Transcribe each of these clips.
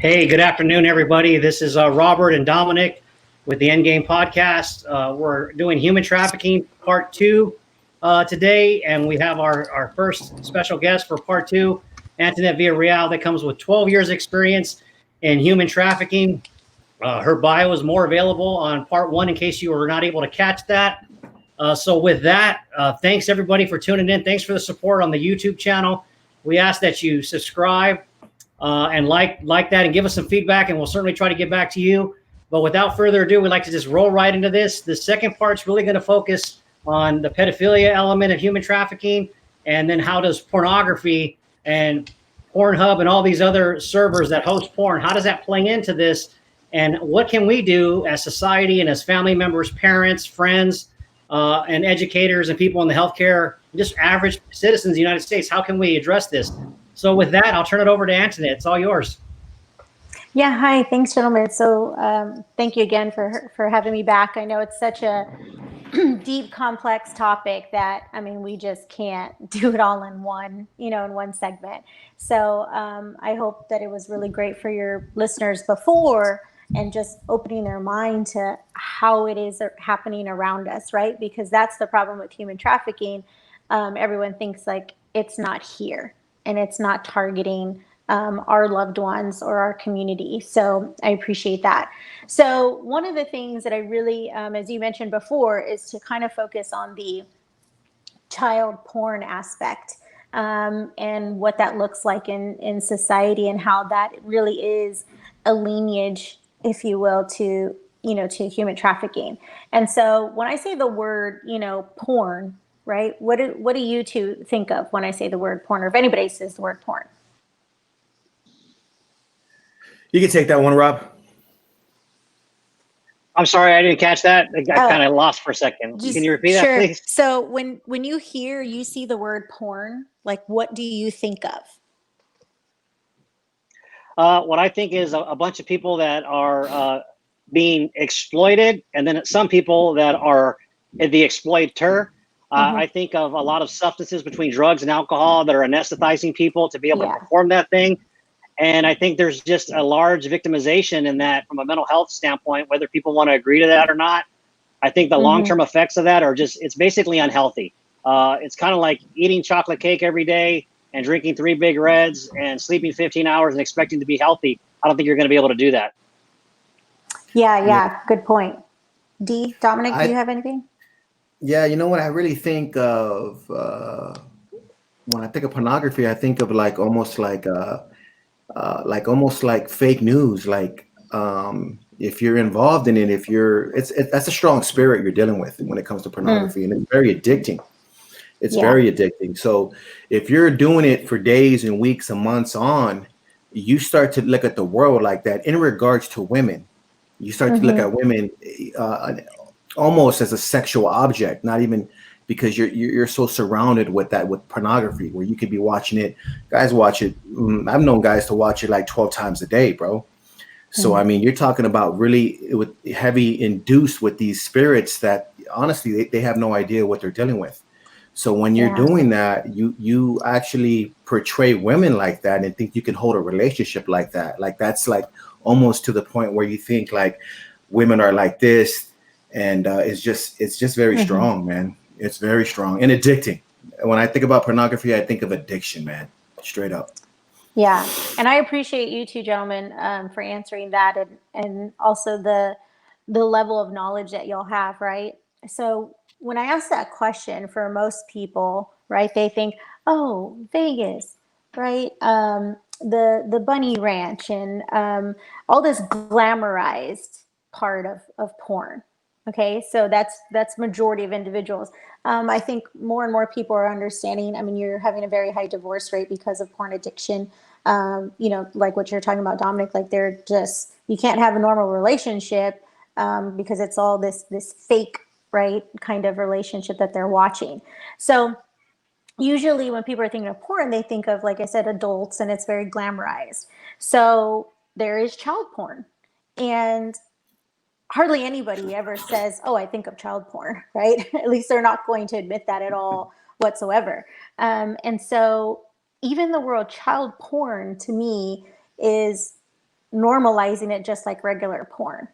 Hey, good afternoon, everybody. This is Robert and Dominic with the Endgame Podcast. We're doing Human Trafficking Part 2 today, and we have our first special guest for Part 2, Antoinette Villarreal, that comes with 12 years experience in human trafficking. Her bio is more available on Part 1 in case you were not able to catch that. So with that, thanks everybody for tuning in. Thanks for the support on the YouTube channel. We ask that you subscribe and like that and give us some feedback, and we'll certainly try to get back to you. But without further ado, we'd like to just roll right into this. The second part's really going to focus on the pedophilia element of human trafficking, and then how does pornography and Pornhub and all these other servers that host porn, how does that play into this? And what can we do as society and as family members, parents, friends, and educators and people in the healthcare, just average citizens of the United States, how can we address this? So with that, I'll turn it over to Antoinette. It's all yours. Yeah, hi. Thanks, gentlemen. So thank you again for having me back. I know it's such a deep, complex topic that, I mean, we just can't do it all in one segment. So I hope that it was really great for your listeners before, and just opening their mind to how it is happening around us, right? Because that's the problem with human trafficking. Everyone thinks like it's not here, and it's not targeting our loved ones or our community. So I appreciate that. So one of the things that I really, as you mentioned before, is to kind of focus on the child porn aspect and what that looks like in society, and how that really is a lineage, if you will, to human trafficking. And so when I say the word, porn, right? What do you two think of when I say the word porn, or if anybody says the word porn? You can take that one, Rob. I'm sorry, I didn't catch that. I got kind of lost for a second. Can you repeat that, please? So when you see the word porn, like, what do you think of? What I think is a bunch of people that are being exploited, and then some people that are the exploiter. I think of a lot of substances between drugs and alcohol that are anesthetizing people to be able to perform that thing. And I think there's just a large victimization in that from a mental health standpoint, whether people want to agree to that or not. I think the long-term effects of that are it's basically unhealthy. It's kind of like eating chocolate cake every day and drinking 3 Big Reds and sleeping 15 hours and expecting to be healthy. I don't think you're going to be able to do that. Yeah. Good point. Dominic, do you have anything? Yeah, you know what I really think of when I think of pornography, I think of almost like fake news. Like if you're involved in it, that's a strong spirit you're dealing with when it comes to pornography, and it's very addicting. It's very addicting. So if you're doing it for days and weeks and months on, you start to look at the world like that in regards to women. You start to look at women almost as a sexual object, not even because you're so surrounded with pornography, where you could be watching it. Guys watch it. I've known guys to watch it like 12 times a day, bro. So I mean, you're talking about really with heavy induced with these spirits that honestly they have no idea what they're dealing with. So when you're doing that, you actually portray women like that and think you can hold a relationship like that. Like that's like almost to the point where you think like women are like this, and it's just very strong, man. It's very strong and addicting. When I think about pornography, I think of addiction, man. Straight up. Yeah, and I appreciate you two gentlemen for answering that, and also the level of knowledge that y'all have, right? So when I ask that question, for most people, right, they think, oh, Vegas, right? The bunny ranch and all this glamorized part of porn. Okay, so that's majority of individuals. I think more and more people are understanding. I mean, you're having a very high divorce rate because of porn addiction. Like what you're talking about, Dominic, like you can't have a normal relationship because it's all this fake, right, kind of relationship that they're watching. So usually when people are thinking of porn, they think of, like I said, adults, and it's very glamorized. So there is child porn, and hardly anybody ever says, oh, I think of child porn, right? At least they're not going to admit that at all whatsoever. And so even the word child porn to me is normalizing it just like regular porn.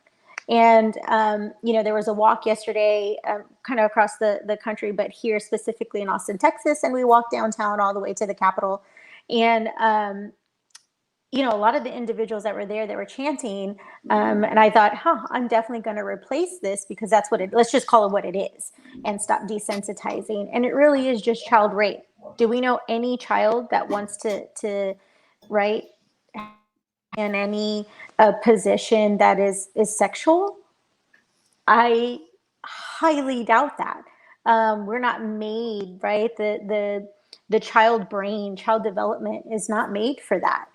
And, there was a walk yesterday, kind of across the country, but here specifically in Austin, Texas. And we walked downtown all the way to the Capitol. And, a lot of the individuals that were there that were chanting, and I thought, I'm definitely going to replace this because that's let's just call it what it is and stop desensitizing. And it really is just child rape. Do we know any child that wants to right, in any position that is sexual? I highly doubt that. We're not made, right? The child brain, child development is not made for that.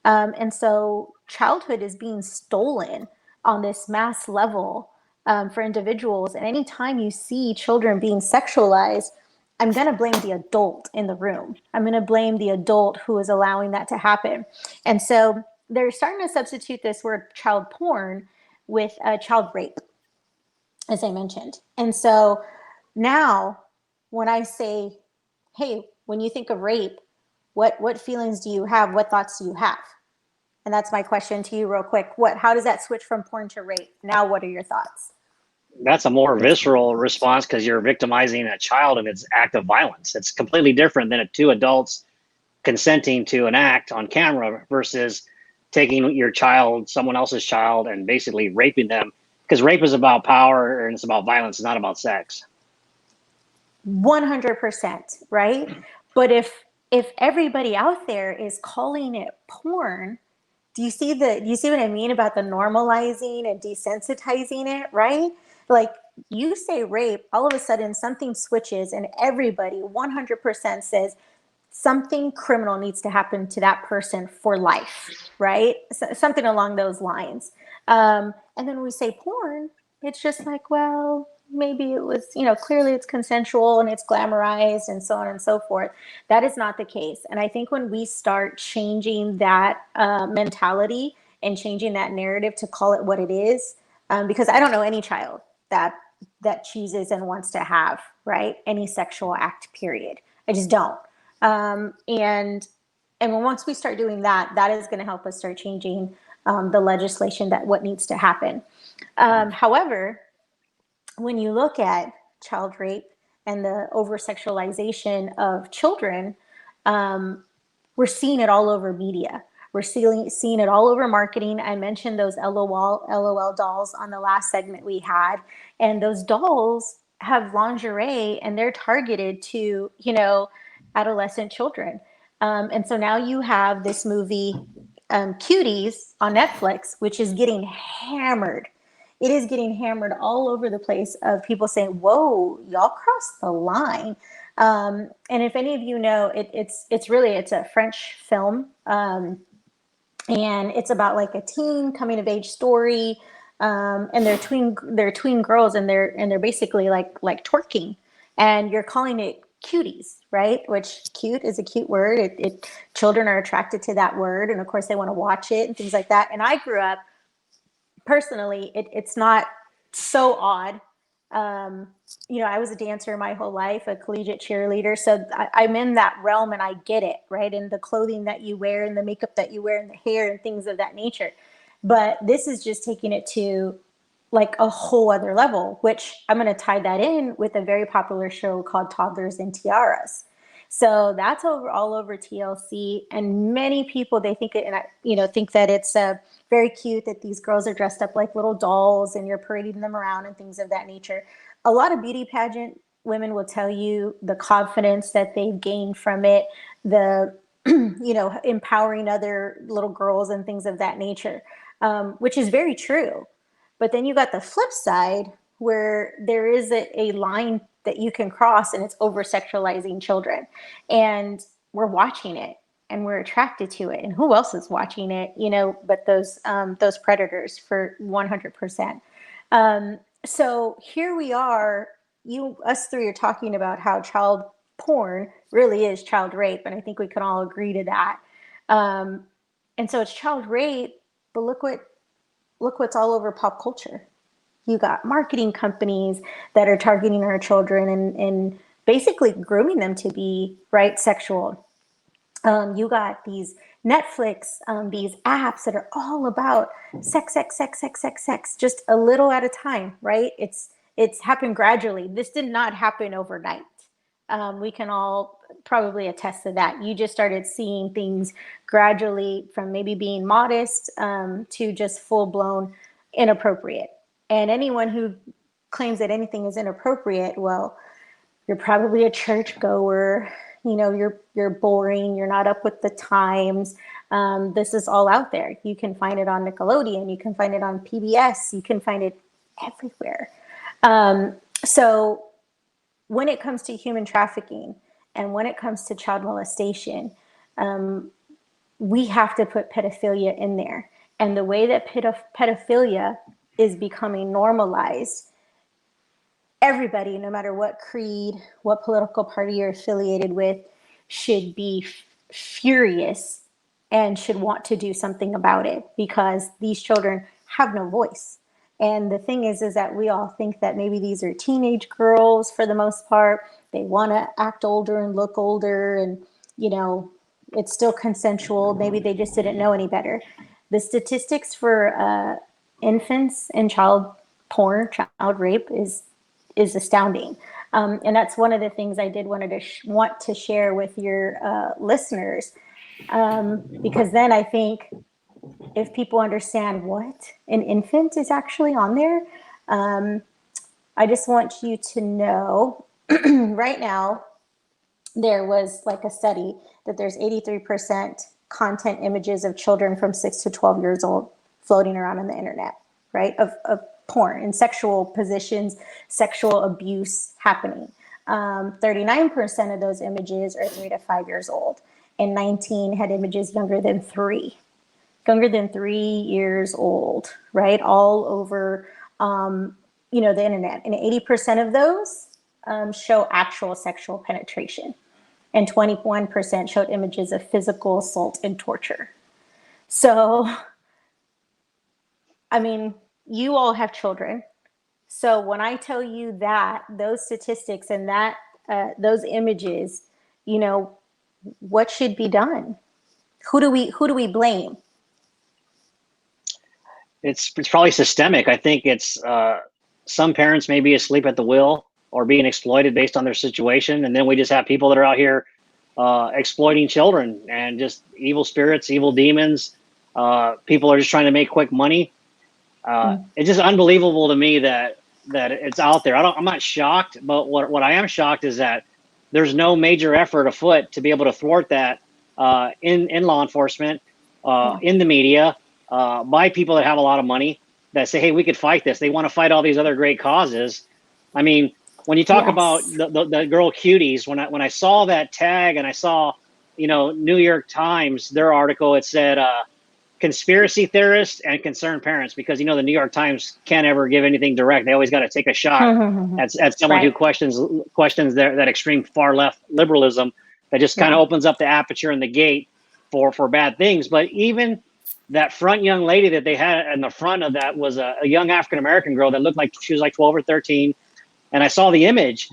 And so childhood is being stolen on this mass level for individuals. And anytime you see children being sexualized, I'm going to blame the adult in the room. I'm going to blame the adult who is allowing that to happen. And so they're starting to substitute this word child porn with child rape, as I mentioned. And so now when I say, hey, when you think of rape, what feelings do you have? What thoughts do you have? And that's my question to you real quick. How does that switch from porn to rape? Now, what are your thoughts? That's a more visceral response because you're victimizing a child in its act of violence. It's completely different than two adults consenting to an act on camera versus taking your child, someone else's child, and basically raping them. Because rape is about power and it's about violence. It's not about sex. 100%, right? But if everybody out there is calling it porn, do you see what I mean about the normalizing and desensitizing it, right? Like you say rape, all of a sudden something switches and everybody 100% says something criminal needs to happen to that person for life, right? Something along those lines. And then when we say porn, it's just like, well, maybe it was, clearly it's consensual and it's glamorized and so on and so forth. That is not the case. And I think when we start changing that mentality and changing that narrative to call it what it is, because I don't know any child that chooses and wants to have, right, any sexual act, period. I just don't. And once we start doing that, that is going to help us start changing the legislation that what needs to happen. However, when you look at child rape and the over-sexualization of children, we're seeing it all over media. We're seeing it all over marketing. I mentioned those LOL dolls on the last segment we had, and those dolls have lingerie and they're targeted to, adolescent children. And so now you have this movie, Cuties on Netflix, which is getting hammered. It is getting hammered all over the place of people saying, whoa, y'all crossed the line. And if any of you know, it's a French film. And it's about like a teen coming of age story. And they're tween girls and they're basically like twerking, and you're calling it cuties, right? Which cute is a cute word. Children are attracted to that word. And of course they want to watch it and things like that. And I grew up, personally, it's not so odd. I was a dancer my whole life, a collegiate cheerleader. So I'm in that realm and I get it, right? And the clothing that you wear and the makeup that you wear and the hair and things of that nature. But this is just taking it to like a whole other level, which I'm going to tie that in with a very popular show called Toddlers and Tiaras. So that's all over TLC, and many people, they think it, and think that it's very cute that these girls are dressed up like little dolls and you're parading them around and things of that nature. A lot of beauty pageant women will tell you the confidence that they've gained from it, the empowering other little girls and things of that nature, which is very true. But then you got the flip side where there is a line that you can cross, and it's over sexualizing children, and we're watching it and we're attracted to it. And who else is watching it, but those predators, for 100%. So here we are, us three are talking about how child porn really is child rape. And I think we can all agree to that. And so it's child rape, but look what's all over pop culture. You got marketing companies that are targeting our children and basically grooming them to be sexual. You got these Netflix, these apps that are all about sex, just a little at a time, right? It's happened gradually. This did not happen overnight. We can all probably attest to that. You just started seeing things gradually from maybe being modest to just full blown inappropriate. And anyone who claims that anything is inappropriate, well, you're probably a church goer. You're boring. You're not up with the times. This is all out there. You can find it on Nickelodeon. You can find it on PBS. You can find it everywhere. So when it comes to human trafficking and when it comes to child molestation, we have to put pedophilia in there. And the way that pedophilia is becoming normalized, everybody, no matter what creed, what political party you're affiliated with, should be furious and should want to do something about it, because these children have no voice. And the thing is that we all think that maybe these are teenage girls for the most part. They want to act older and look older, and it's still consensual. Maybe they just didn't know any better. The statistics for infants and child porn, child rape is astounding. And that's one of the things I did want to share with your listeners, because then I think if people understand what an infant is actually on there, I just want you to know right now, there was like a study that there's 83% content images of children from 6 to 12 years old floating around on the internet, right? Of porn and sexual positions, sexual abuse happening. 39% of those images are 3 to 5 years old, and 19 had images younger than 3 years old, right? All over, the internet. And 80% of those show actual sexual penetration, and 21% showed images of physical assault and torture. So, I mean, you all have children. So when I tell you that, those statistics and that those images, what should be done? Who do we blame? It's probably systemic. I think it's some parents may be asleep at the wheel or being exploited based on their situation, and then we just have people that are out here exploiting children, and just evil spirits, evil demons. People are just trying to make quick money. It's just unbelievable to me that it's out there. I'm not shocked, but what I am shocked is that there's no major effort afoot to be able to thwart that in law enforcement, in the media, by people that have a lot of money that say, hey, we could fight this. They want to fight all these other great causes. I mean, when you talk about the girl cuties, when I saw that tag and I saw, New York Times, their article, it said conspiracy theorists and concerned parents, because, the New York Times can't ever give anything direct. They always got to take a shot at someone who questions that extreme far left liberalism that just kind of opens up the aperture and the gate for bad things. But even that front young lady that they had in the front of that was a young African-American girl that looked like she was like 12 or 13. And I saw the image,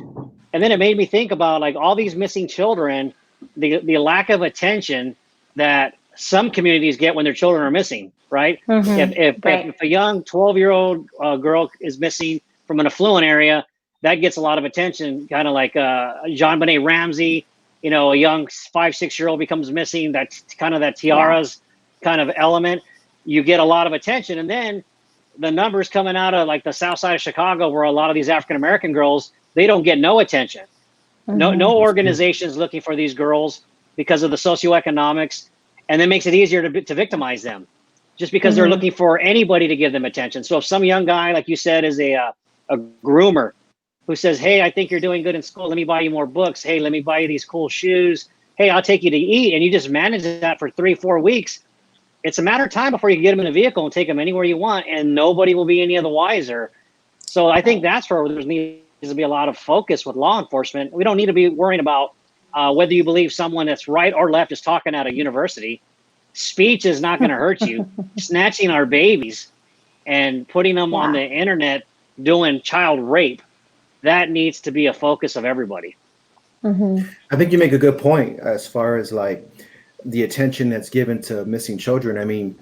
and then it made me think about like all these missing children, the lack of attention that some communities get when their children are missing, right? If a young 12-year-old girl is missing from an affluent area, that gets a lot of attention, kind of like JonBenet Ramsey, a young 5-6-year-old becomes missing, that's kind of that tiaras kind of element. You get a lot of attention, and then the numbers coming out of like the south side of Chicago, where a lot of these African-American girls, they don't get no attention. No organizations looking for these girls because of the socioeconomics, and that makes it easier to victimize them, just because they're looking for anybody to give them attention. So if some young guy, like you said, is a groomer who says, hey, I think you're doing good in school, let me buy you more books. Hey, let me buy you these cool shoes. Hey, I'll take you to eat. And you just manage that for 3-4 weeks. It's a matter of time before you get them in a vehicle and take them anywhere you want, and nobody will be any of the wiser. So I think that's where there needs to be a lot of focus with law enforcement. We don't need to be worrying about whether you believe someone that's right or left is talking at a university. Speech is not going to hurt you. Snatching our babies and putting them on the internet doing child rape, that needs to be a focus of everybody. I think you make a good point as far as like the attention that's given to missing children. I mean,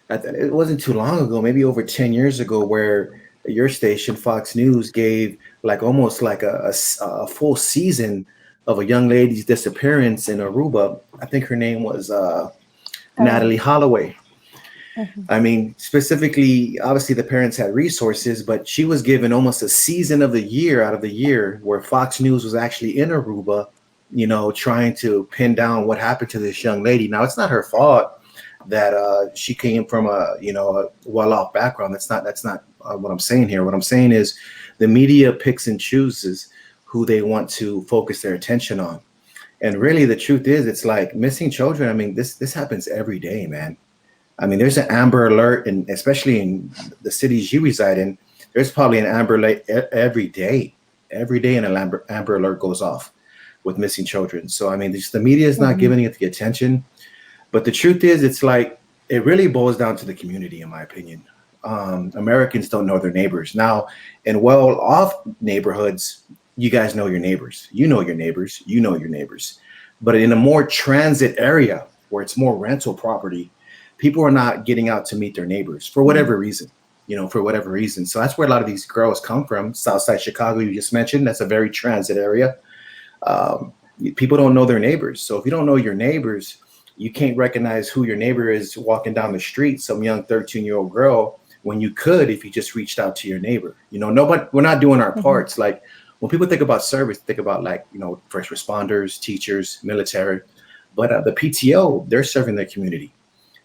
it wasn't too long ago, maybe over 10 years ago, where your station, Fox News, gave like almost like a full season of a young lady's disappearance in Aruba. I think her name was Natalie Holloway. I mean, specifically, obviously the parents had resources, but she was given almost a season of the year out of the year where Fox News was actually in Aruba, you know, trying to pin down what happened to this young lady. Now, it's not her fault that she came from a, you know, a well-off background. That's not what I'm saying here. What I'm saying is the media picks and chooses who they want to focus their attention on. And really, the truth is, it's like missing children. I mean, this happens every day, man. I mean, there's an Amber Alert, and especially in the cities you reside in, there's probably an Amber Alert every day. Every day, an Amber Alert goes off with missing children. So, I mean, the media is not giving it the attention. But the truth is, it's like it really boils down to the community, in my opinion. Americans don't know their neighbors. Now, in well-off neighborhoods, you guys know your neighbors. You know your neighbors. You know your neighbors. But in a more transit area where it's more rental property, people are not getting out to meet their neighbors for whatever reason, you know, for whatever reason. So that's where a lot of these girls come from. Southside Chicago, you just mentioned, that's a very transit area. People don't know their neighbors. So if you don't know your neighbors, you can't recognize who your neighbor is walking down the street, some young 13-year-old girl, when you could if you just reached out to your neighbor. You know, nobody, we're not doing our parts. Like when people think about service, think about like, you know, first responders, teachers, military. But the PTO, they're serving their community.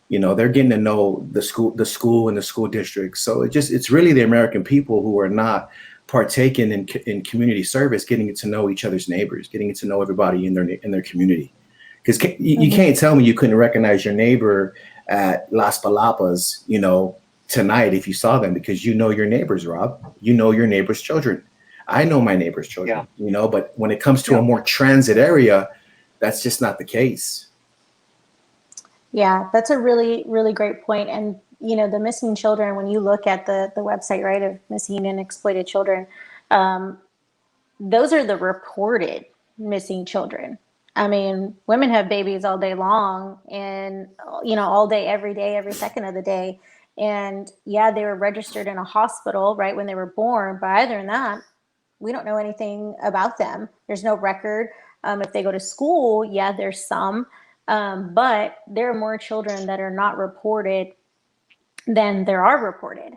You know, they're getting to know the school and the school district. So it's really the American people who are not partaking in community service, getting to know each other's neighbors, getting to know everybody in their community. Because you can't tell me you couldn't recognize your neighbor at Las Palapas, you know, tonight if you saw them, because you know your neighbors, Rob. You know your neighbors' children. I know my neighbors' children, you know, but when it comes to a more transit area, that's just not the case. Yeah, that's a really, really great point. And, you know, the missing children, when you look at the website, right, of missing and exploited children, those are the reported missing children. I mean, women have babies all day long and, you know, all day, every second of the day. And yeah, they were registered in a hospital, right, when they were born. But other than that, we don't know anything about them. There's no record. If they go to school, yeah, there's some. But there are more children that are not reported than there are reported.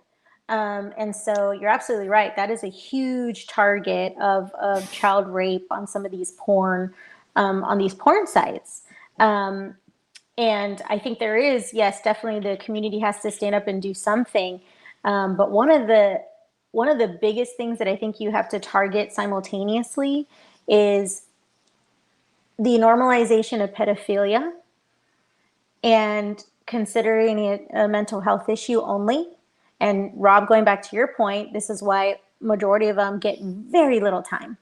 And so you're absolutely right. That is a huge target of child rape on some of these on these porn sites. And I think there is, yes, definitely the community has to stand up and do something. But one of the biggest things that I think you have to target simultaneously is the normalization of pedophilia and considering it a mental health issue only. And Rob, going back to your point, this is why majority of them get very little time.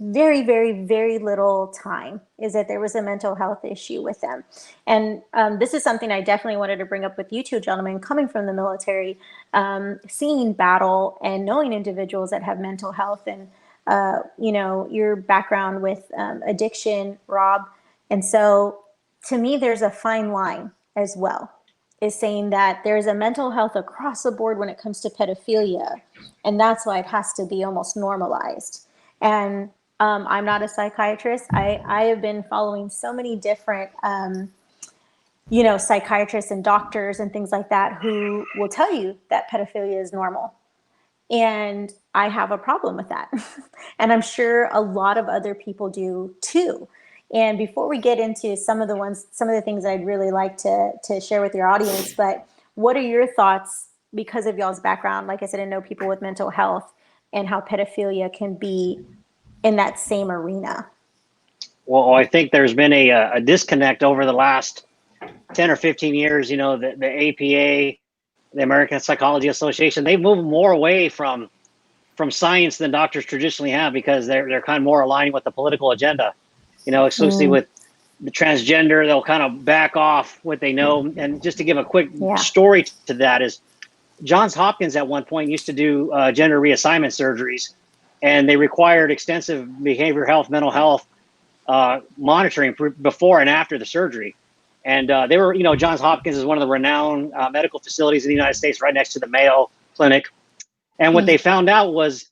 Very, very, very little time, is that there was a mental health issue with them. And this is something I definitely wanted to bring up with you two gentlemen, coming from the military, seeing battle and knowing individuals that have mental health and, you know, your background with addiction, Rob. And so to me, there's a fine line as well, is saying that there's a mental health across the board when it comes to pedophilia. And that's why it has to be almost normalized. And I'm not a psychiatrist. I have been following so many different, you know, psychiatrists and doctors and things like that who will tell you that pedophilia is normal. And I have a problem with that. And I'm sure a lot of other people do too. And before we get into some of the things I'd really like to share with your audience, but what are your thoughts, because of y'all's background, like I said, I know people with mental health and how pedophilia can be in that same arena? Well, I think there's been a disconnect over the last 10 or 15 years. You know, the APA, the American Psychology Association, they've moved more away from science than doctors traditionally have, because they're kind of more aligning with the political agenda. You know, exclusively with the transgender, they'll kind of back off what they know. And just to give a quick story to that is, Johns Hopkins at one point used to do gender reassignment surgeries, and they required extensive behavioral health, mental health monitoring before and after the surgery. And they were, Johns Hopkins is one of the renowned medical facilities in the United States, right next to the Mayo Clinic. And what they found out was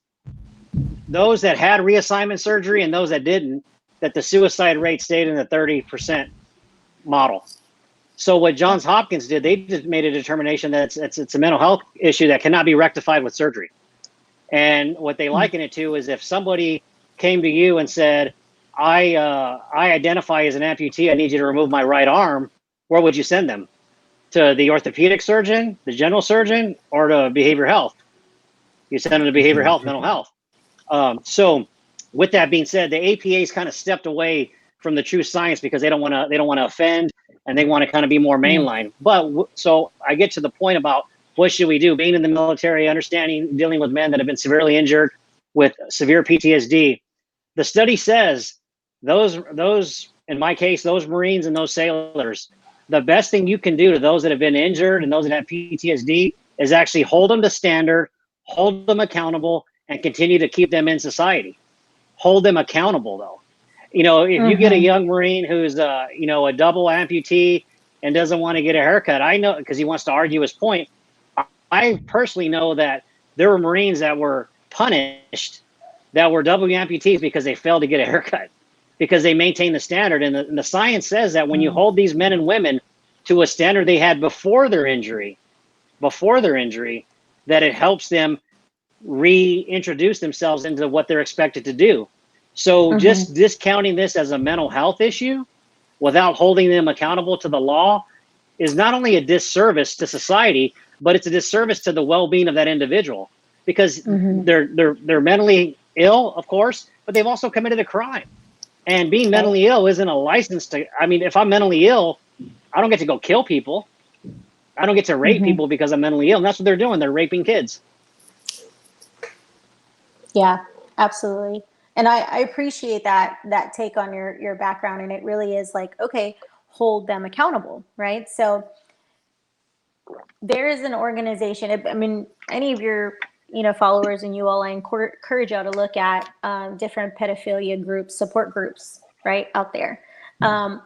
those that had reassignment surgery and those that didn't, that the suicide rate stayed in the 30% model. So what Johns Hopkins did, they just made a determination that it's a mental health issue that cannot be rectified with surgery. And what they liken it to is if somebody came to you and said, I identify as an amputee, I need you to remove my right arm, where would you send them? To the orthopedic surgeon, the general surgeon, or to behavioral health? You send them to behavioral health, mental health. So with that being said, the APA's kind of stepped away from the true science because they don't want to offend, and they want to kind of be more mainline. But so I get to the point about what should we do? Being in the military, understanding, dealing with men that have been severely injured with severe PTSD. The study says those, in my case, those Marines and those sailors, the best thing you can do to those that have been injured and those that have PTSD is actually hold them to standard, hold them accountable, and continue to keep them in society. Hold them accountable, though. If you get a young Marine who's a double amputee and doesn't want to get a haircut, I know, because he wants to argue his point. I personally know that there were Marines that were punished that were double amputees because they failed to get a haircut, because they maintained the standard. And the science says that when you hold these men and women to a standard they had before their injury, that it helps them reintroduce themselves into what they're expected to do. So just discounting this as a mental health issue without holding them accountable to the law is not only a disservice to society, but it's a disservice to the well-being of that individual, because they're mentally ill, of course, but they've also committed a crime. And being mentally ill isn't a license to, if I'm mentally ill, I don't get to go kill people. I don't get to rape people because I'm mentally ill. And that's what they're doing. They're raping kids. Yeah, absolutely. And I appreciate that take on your background. And it really is like, okay, hold them accountable, right? So there is an organization, any of your followers and you all, I encourage y'all to look at different pedophilia groups, support groups, right, out there. And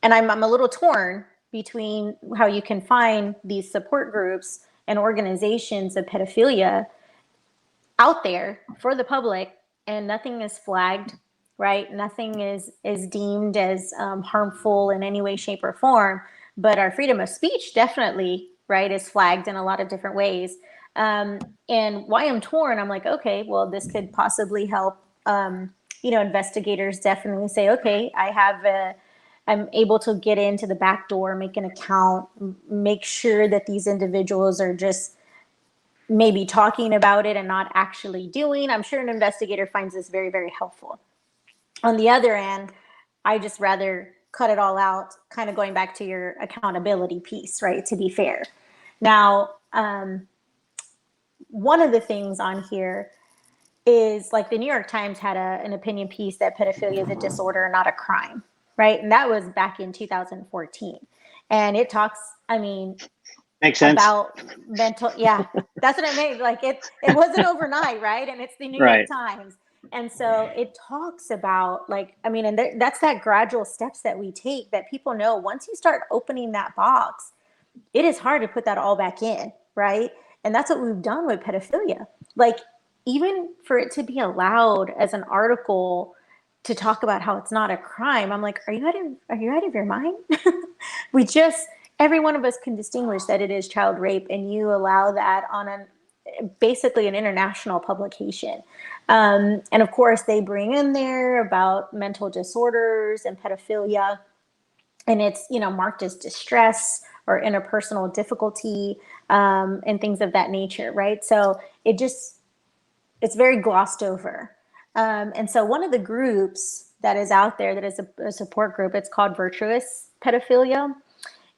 I'm a little torn between how you can find these support groups and organizations of pedophilia out there for the public, and nothing is flagged, right? Nothing is deemed as harmful in any way, shape, or form. But our freedom of speech definitely, right, is flagged in a lot of different ways. And why I'm torn, I'm like, okay, well, this could possibly help. Investigators definitely say, okay, I'm able to get into the back door, make an account, make sure that these individuals are just maybe talking about it and not actually doing. I'm sure an investigator finds this very, very helpful. On the other end, I just rather cut it all out, kind of going back to your accountability piece, right? To be fair. Now, one of the things on here is like the New York Times had an opinion piece that pedophilia is a disorder, not a crime, right? And that was back in 2014. And it talks, makes sense. About mental, yeah, that's what I mean. Like it wasn't overnight, right? And it's the New York Times. And so it talks about that's that gradual steps that we take, that people know once you start opening that box, it is hard to put that all back in, right? And that's what we've done with pedophilia. Like, even for it to be allowed as an article to talk about how it's not a crime, I'm like, are you out of your mind? Every one of us can distinguish that it is child rape, and you allow that on basically an international publication. And of course, they bring in there about mental disorders and pedophilia, and it's marked as distress or interpersonal difficulty and things of that nature, right? So it's very glossed over. And so one of the groups that is out there that is a support group, it's called Virtuous Pedophilia.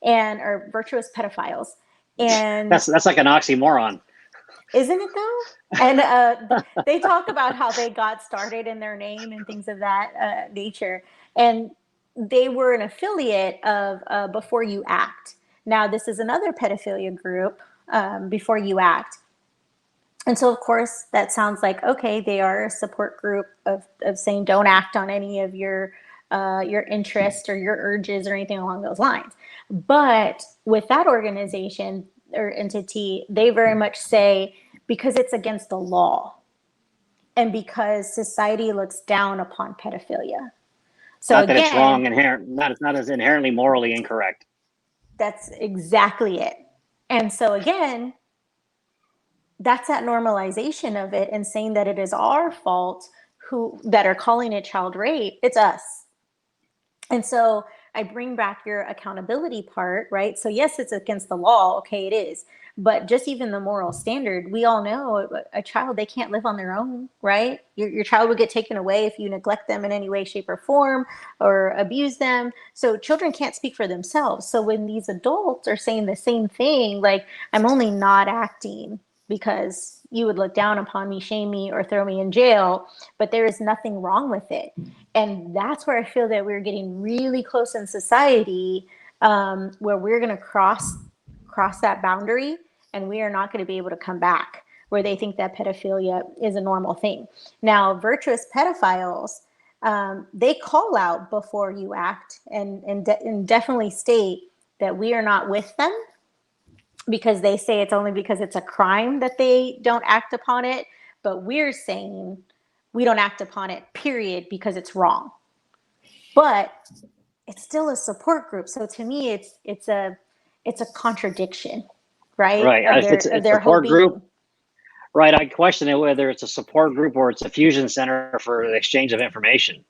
Or virtuous pedophiles, and that's like an oxymoron, isn't it though? And they talk about how they got started in their name and things of that nature, and they were an affiliate of Before You Act. Now, this is another pedophilia group, Before You Act, and so of course that sounds like, okay, they are a support group of saying don't act on any of your your interest or your urges or anything along those lines. But with that organization or entity, they very much say, because it's against the law and because society looks down upon pedophilia. So not that again, it's wrong, not as inherently morally incorrect. That's exactly it. And so again, that's that normalization of it and saying that it is our fault who that are calling it child rape. It's us. And so I bring back your accountability part, right? So yes, it's against the law. Okay, it is. But just even the moral standard, we all know a child, they can't live on their own, right? Your child would get taken away if you neglect them in any way, shape, or form or abuse them. So children can't speak for themselves. So when these adults are saying the same thing, like, I'm only not acting because you would look down upon me, shame me, or throw me in jail, but there is nothing wrong with it. And that's where I feel that we're getting really close in society, where we're going to cross that boundary and we are not going to be able to come back, where they think that pedophilia is a normal thing. Now, virtuous pedophiles, they call out before you act and definitely state that we are not with them, because they say it's only because it's a crime that they don't act upon it. But we're saying we don't act upon it, period, because it's wrong. But it's still a support group. So to me, it's a contradiction, right? Right. If it's a support group, right. I question it whether it's a support group or it's a fusion center for the exchange of information.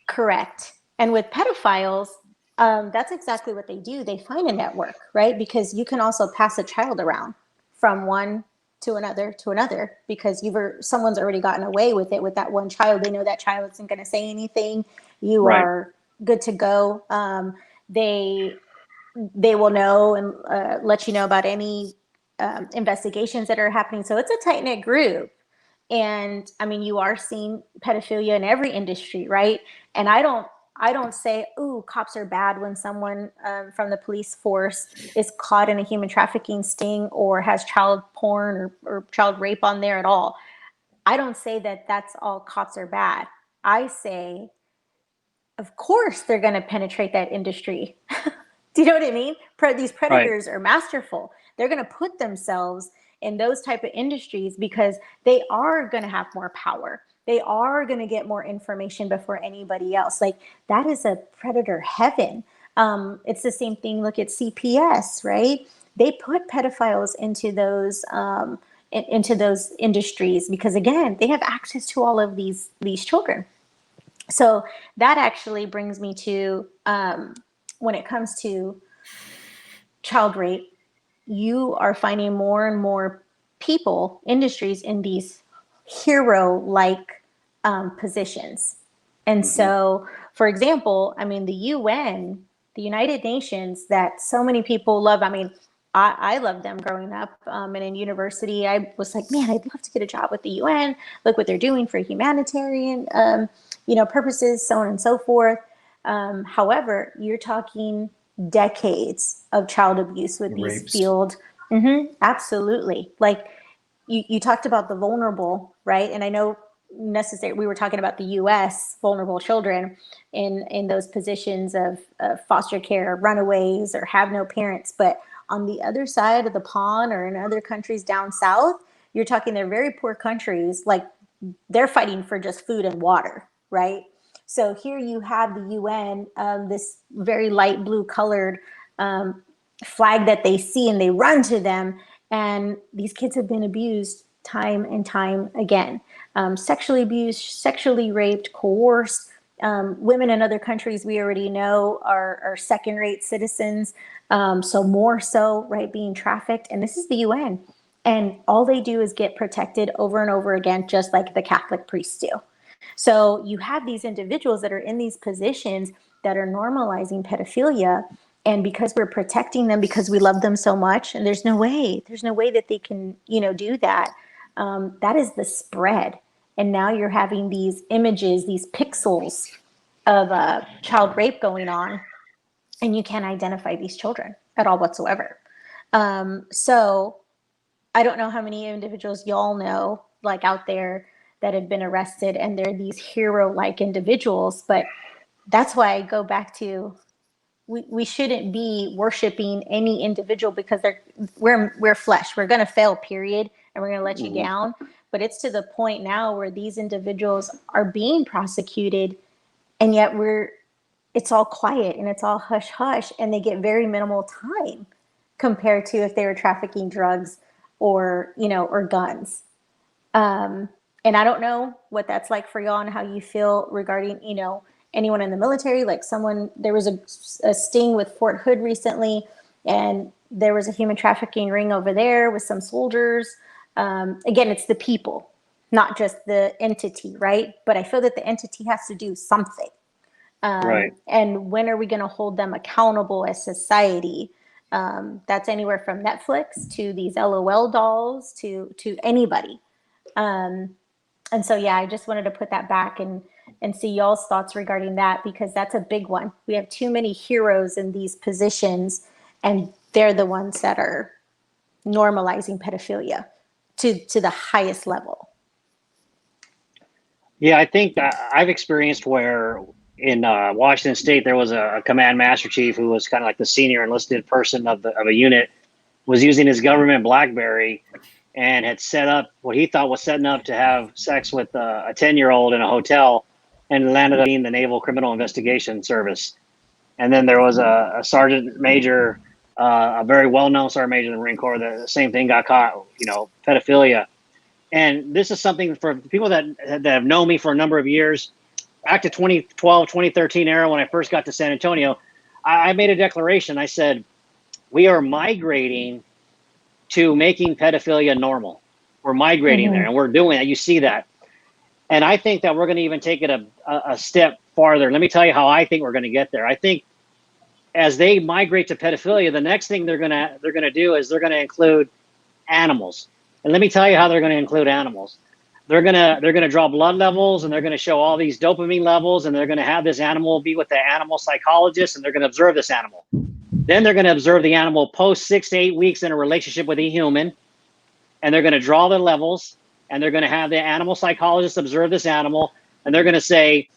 Correct. And with pedophiles, that's exactly what they do. They find a network, right? Because you can also pass a child around from one to another, because someone's already gotten away with it with that one child. They know that child isn't going to say anything. You Right. are good to go. They will know and let you know about any investigations that are happening. So it's a tight-knit group. And I mean, you are seeing pedophilia in every industry, right? And I don't say, ooh, cops are bad when someone from the police force is caught in a human trafficking sting or has child porn or child rape on there at all. I don't say that that's all cops are bad. I say, of course, they're going to penetrate that industry. Do you know what I mean? These predators are masterful. They're going to put themselves in those type of industries because they are going to have more power. They are going to get more information before anybody else. Like, that is a predator heaven. It's the same thing. Look at CPS, right? They put pedophiles into those industries because, again, they have access to all of these children. So that actually brings me to when it comes to child rape, you are finding more and more people, industries in these hero-like positions. And so, for example, I mean, the UN, the United Nations, that so many people love. I mean, I loved them growing up. And in university, I was like, man, I'd love to get a job with the UN. Look what they're doing for humanitarian, purposes, so on and so forth. However, you're talking decades of child abuse with these field. Absolutely. Like you talked about the vulnerable, right? And I know we were talking about the U.S. vulnerable children in those positions of foster care, runaways, or have no parents. But on the other side of the pond or in other countries down south, you're talking they're very poor countries. Like, they're fighting for just food and water, right? So here you have the UN, this very light blue colored flag that they see, and they run to them. And these kids have been abused time and time again. Sexually abused, sexually raped, coerced. Women in other countries, we already know, are second-rate citizens. So more so, right, being trafficked. And this is the UN. And all they do is get protected over and over again, just like the Catholic priests do. So you have these individuals that are in these positions that are normalizing pedophilia. And because we're protecting them, because we love them so much, and there's no way that they can, do that. That is the spread. And now you're having these images, these pixels of child rape going on, and you can't identify these children at all whatsoever. So I don't know how many individuals y'all know, like, out there that have been arrested, and they're these hero-like individuals, but that's why I go back to, we shouldn't be worshiping any individual because we're flesh. We're going to fail, period, and we're going to let you down. But it's to the point now where these individuals are being prosecuted, and yet it's all quiet and it's all hush hush, and they get very minimal time compared to if they were trafficking drugs or guns. And I don't know what that's like for y'all and how you feel regarding, anyone in the military. Like there was a sting with Fort Hood recently, and there was a human trafficking ring over there with some soldiers. Again, it's the people, not just the entity, right? But I feel that the entity has to do something. Right. And when are we going to hold them accountable as society? That's anywhere from Netflix to these LOL dolls to anybody. And so, yeah, I just wanted to put that back and see y'all's thoughts regarding that, because that's a big one. We have too many heroes in these positions, and they're the ones that are normalizing pedophilia to the highest level. Yeah, I think I've experienced where in Washington State, there was a command master chief who was kind of like the senior enlisted person of a unit, was using his government BlackBerry and had set up what he thought was setting up to have sex with a 10-year-old in a hotel, and landed up being the Naval Criminal Investigation Service. And then there was a sergeant major, a very well-known sergeant major in the Marine Corps, the same thing, got caught, pedophilia. And this is something for people that have known me for a number of years. Back to 2012, 2013 era, when I first got to San Antonio, I made a declaration. I said, we are migrating to making pedophilia normal. We're migrating there, and we're doing that. You see that. And I think that we're going to even take it a step farther. Let me tell you how I think we're going to get there. I think as they migrate to pedophilia, the next thing they're going to do is they're going to include animals. And let me tell you how they're going to include animals. They're going to draw blood levels, and they're going to show all these dopamine levels, and they're going to have this animal be with the animal psychologist, and they're going to observe this animal. Then they're going to observe the animal post 6 to 8 weeks in a relationship with a human, and they're going to draw the levels, and they're going to have the animal psychologist observe this animal, and they're going to say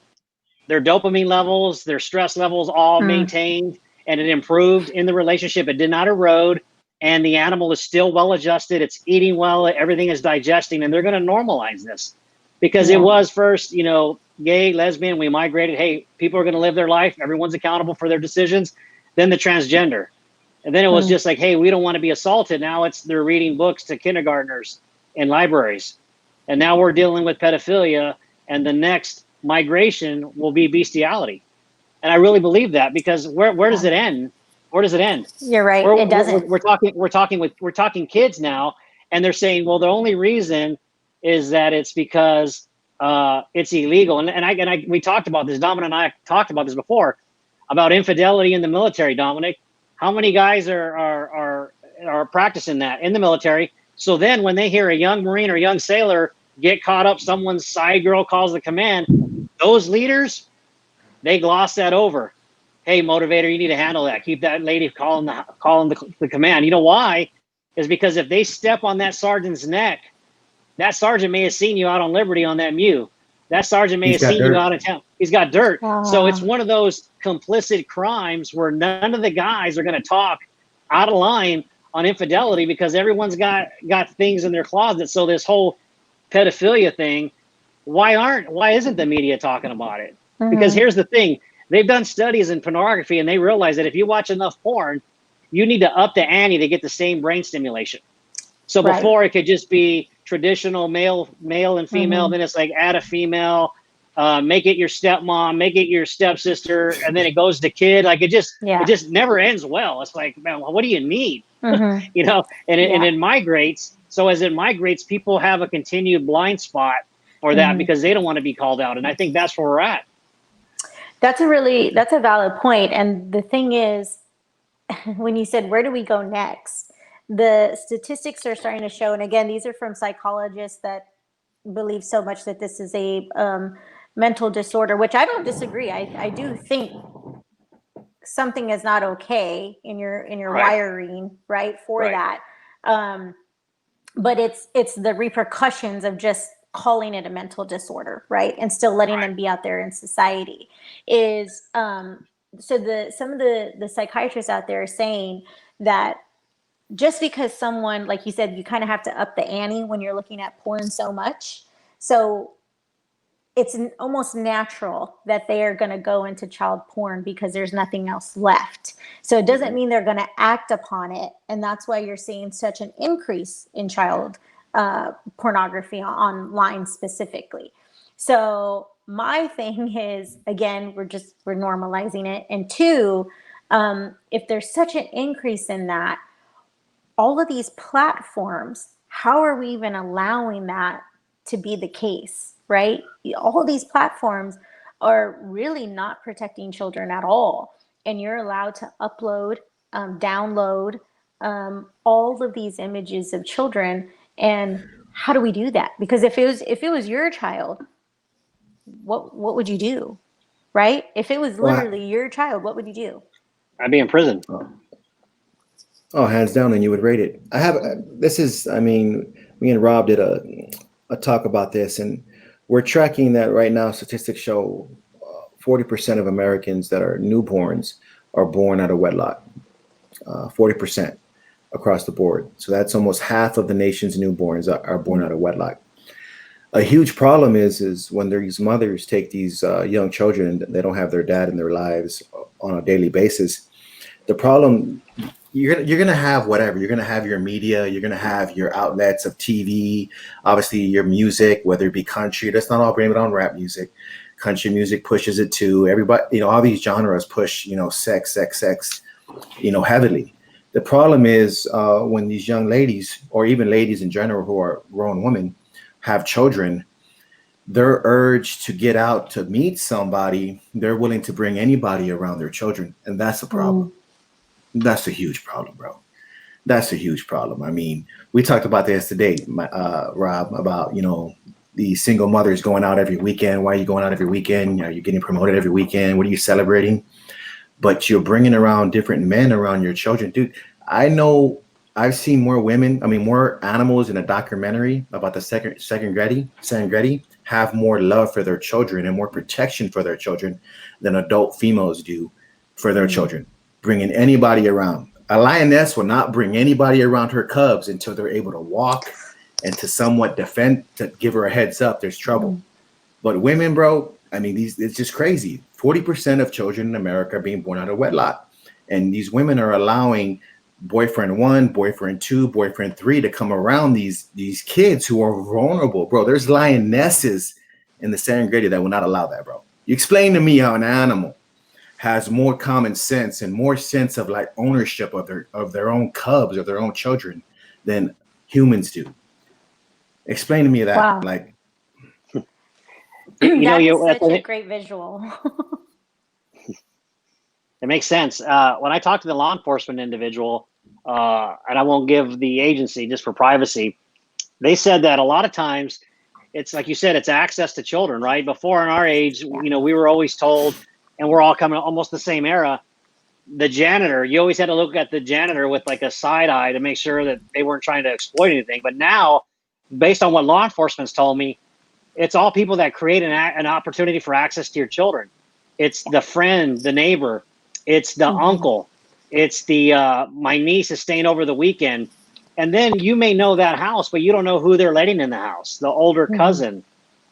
their dopamine levels, their stress levels all maintained, and it improved in the relationship. It did not erode, and the animal is still well adjusted. It's eating well, everything is digesting, and they're going to normalize this because it was first, gay, lesbian, we migrated. Hey, people are going to live their life. Everyone's accountable for their decisions. Then the transgender. And then it was just like, hey, we don't want to be assaulted. Now they're reading books to kindergartners in libraries. And now we're dealing with pedophilia, and the next migration will be bestiality. And I really believe that, because where does it end? Where does it end? You're right. It doesn't. We're talking kids now, and they're saying, well, the only reason is that it's because it's illegal. And we talked about this. Dominic and I talked about this before about infidelity in the military. Dominic, how many guys are practicing that in the military? So then when they hear a young Marine or young sailor get caught up, someone's side girl calls the command, those leaders, they gloss that over. Hey, motivator, you need to handle that. Keep that lady calling the command. You know why? Is because if they step on that sergeant's neck, that sergeant may have seen you out on liberty on that MEU. That sergeant may have seen you out in town. He's got dirt. So it's one of those complicit crimes where none of the guys are going to talk out of line on infidelity, because everyone's got things in their closet. So this whole pedophilia thing, why isn't the media talking about it? Because here's the thing. They've done studies in pornography, and they realize that if you watch enough porn, you need to up the ante to get the same brain stimulation. So before it could just be traditional male and female, then it's like add a female, make it your stepmom, make it your stepsister, and then it goes to kid. Like it just never ends well. It's like, man, what do you need? And it migrates. So as it migrates, people have a continued blind spot for that because they don't want to be called out. And I think that's where we're at. That's a valid point. And the thing is, when you said, where do we go next? The statistics are starting to show, and again, these are from psychologists that believe so much that this is a mental disorder, which I don't disagree. I do think something is not okay in your wiring, right, for that. But it's the repercussions of just calling it a mental disorder, right? And still letting them be out there in society is, some of the psychiatrists out there are saying that just because someone, like you said, you kind of have to up the ante when you're looking at porn so much. So it's almost natural that they are going to go into child porn because there's nothing else left. So it doesn't mean they're going to act upon it. And that's why you're seeing such an increase in child pornography online specifically. So my thing is, again, we're normalizing it. And two, if there's such an increase in that, all of these platforms, how are we even allowing that to be the case, right? All of these platforms are really not protecting children at all. And you're allowed to upload, download all of these images of children. And how do we do that? Because if it was your child, what would you do, right? If it was literally your child, what would you do? I'd be in prison. Oh, hands down, and you would rate it. I mean, me and Rob did a talk about this, and we're tracking that right now. Statistics show 40% of Americans that are newborns are born out of wedlock, 40% across the board. So that's almost half of the nation's newborns are born out of wedlock. A huge problem is when these mothers take these young children and they don't have their dad in their lives on a daily basis. The problem, you're gonna have whatever. You're gonna have your media. You're gonna have your outlets of TV. Obviously, your music, whether it be country. Let's not all blame it on rap music. Country music pushes it too. Everybody, all these genres push, sex, heavily. The problem is when these young ladies, or even ladies in general who are grown women, have children, their urge to get out to meet somebody, they're willing to bring anybody around their children, and that's a problem. That's a huge problem, bro. That's a huge problem. I mean, we talked about this today, Rob, about, the single mothers going out every weekend. Why are you going out every weekend? Are you getting promoted every weekend? What are you celebrating? But you're bringing around different men around your children. Dude, I know I've seen more animals in a documentary about the Serengeti have more love for their children and more protection for their children than adult females do for their children. Bringing anybody around. A lioness will not bring anybody around her cubs until they're able to walk and to somewhat defend, to give her a heads up, there's trouble. But women, bro, I mean, it's just crazy. 40% of children in America are being born out of wedlock. And these women are allowing boyfriend 1, boyfriend 2, boyfriend 3 to come around these kids who are vulnerable, bro. There's lionesses in the Serengeti that will not allow that, bro. You explain to me how an animal has more common sense and more sense of like ownership of their own cubs, of their own children than humans do. Explain to me that. Wow. Like, that is such a great visual. It makes sense. When I talk to the law enforcement individual, and I won't give the agency just for privacy, they said that a lot of times it's like you said, it's access to children, right? Before in our age, we were always told, and we're all coming almost the same era, the janitor, you always had to look at the janitor with like a side eye to make sure that they weren't trying to exploit anything. But now, based on what law enforcement's told me, it's all people that create an opportunity for access to your children. It's the friend, the neighbor, it's the uncle, it's the my niece is staying over the weekend. And then you may know that house, but you don't know who they're letting in the house, the older cousin.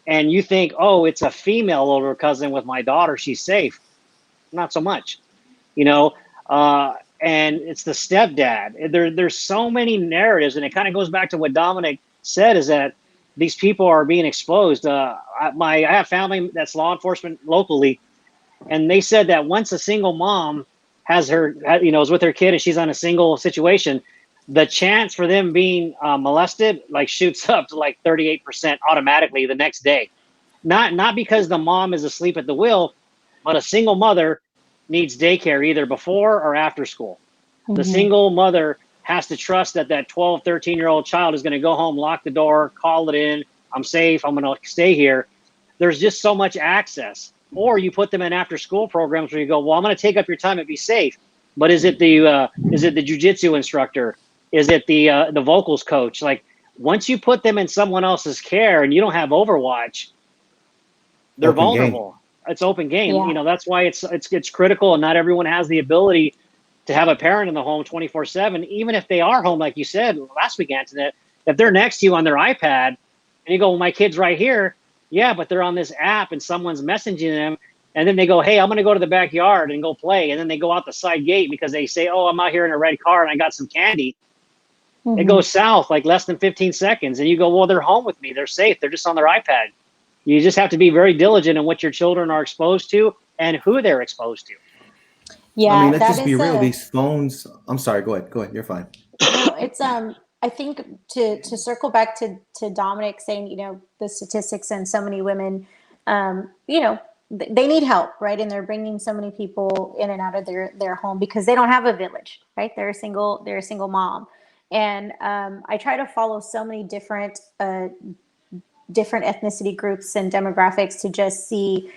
And you think, oh, it's a female older cousin with my daughter, she's safe. Not so much, and it's the stepdad. There's so many narratives, and it kind of goes back to what Dominic said, is that these people are being exposed. I have family that's law enforcement locally, and they said that once a single mom has is with her kid and she's on a single situation, the chance for them being molested shoots up to 38% automatically the next day. Not because the mom is asleep at the wheel, but a single mother needs daycare either before or after school. The single mother has to trust that 12, 13-year-old child is going to go home, lock the door, call it in. I'm safe. I'm going to stay here. There's just so much access. Or you put them in after school programs where you go, well, I'm going to take up your time and be safe. But is it the jiu-jitsu instructor? Is it the vocals coach? once you put them in someone else's care and you don't have Overwatch, they're Open game. vulnerable. It's open game. Yeah. You know, that's why it's critical, and not everyone has the ability to have a parent in the home 24/7, even if they are home, like you said last week, Antoinette. If they're next to you on their iPad and you go, well, my kid's right here. Yeah, but they're on this app and someone's messaging them. And then they go, hey, I'm going to go to the backyard and go play. And then they go out the side gate because they say, oh, I'm out here in a red car and I got some candy. Mm-hmm. It goes south like less than 15 seconds. And you go, well, they're home with me. They're safe. They're just on their iPad. You just have to be very diligent in what your children are exposed to and who they're exposed to. Yeah, I mean, let's that just be is real. These phones. I'm sorry. Go ahead. You're fine. no, it's I think to circle back to Dominic saying, you know, the statistics and so many women, you know, they need help, right? And they're bringing so many people in and out of their home because they don't have a village, right? They're a single mom, and I try to follow so many different ethnicity groups and demographics to just see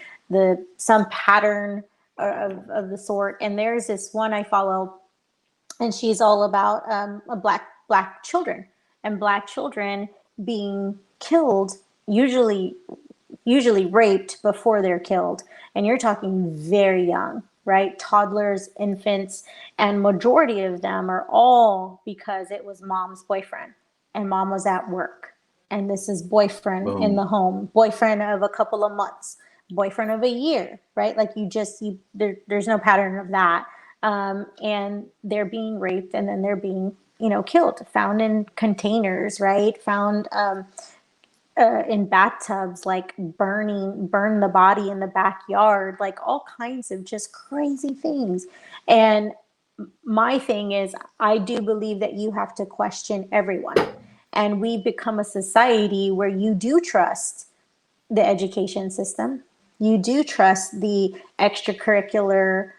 some pattern of the sort. And there's this one I follow, and she's all about black children and black children being killed, usually raped before they're killed. And you're talking very young, right? Toddlers, infants, and majority of them are all because it was mom's boyfriend and mom was at work. And this is boyfriend in the home, boyfriend of a couple of months, boyfriend of a year, right? Like there's no pattern of that. And they're being raped and then they're being, you know, killed, found in containers, right? Found in bathtubs, like burn the body in the backyard, like all kinds of just crazy things. And my thing is, I do believe that you have to question everyone. And we become a society where you do trust the education system. You do trust the extracurricular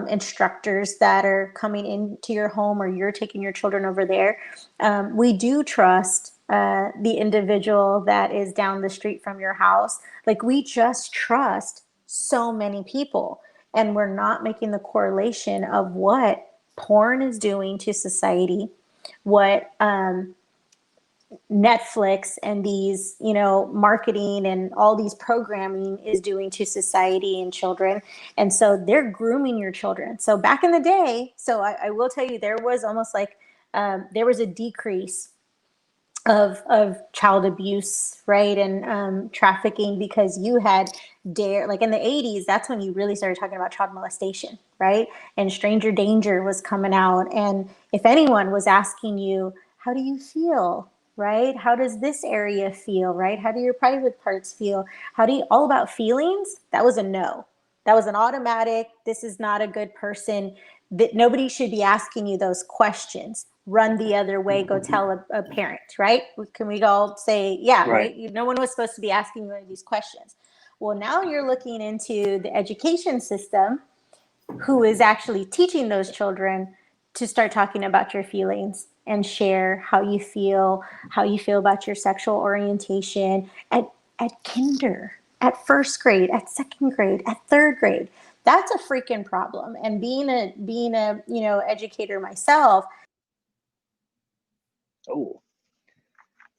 instructors that are coming into your home or you're taking your children over there. We do trust the individual that is down the street from your house. Like, we just trust so many people, and we're not making the correlation of what porn is doing to society, what Netflix and these, you know, marketing and all these programming is doing to society and children. And so they're grooming your children. So back in the day, so I will tell you, there was almost like there was a decrease of child abuse, right? And trafficking, because you had like in the 80s, that's when you really started talking about child molestation, right? And stranger danger was coming out. And if anyone was asking you, how do you feel? Right? How does this area feel? Right? How do your private parts feel? All about feelings? That was a no. That was an automatic. This is not a good person. That nobody should be asking you those questions. Run the other way. Go tell a parent. Right? Can we all say, yeah, right? No one was supposed to be asking you any of these questions. Well, now you're looking into the education system, who is actually teaching those children to start talking about your feelings and share how you feel about your sexual orientation at kinder, at first grade, at second grade, at third grade. That's a freaking problem. And being a you know, educator myself. Oh,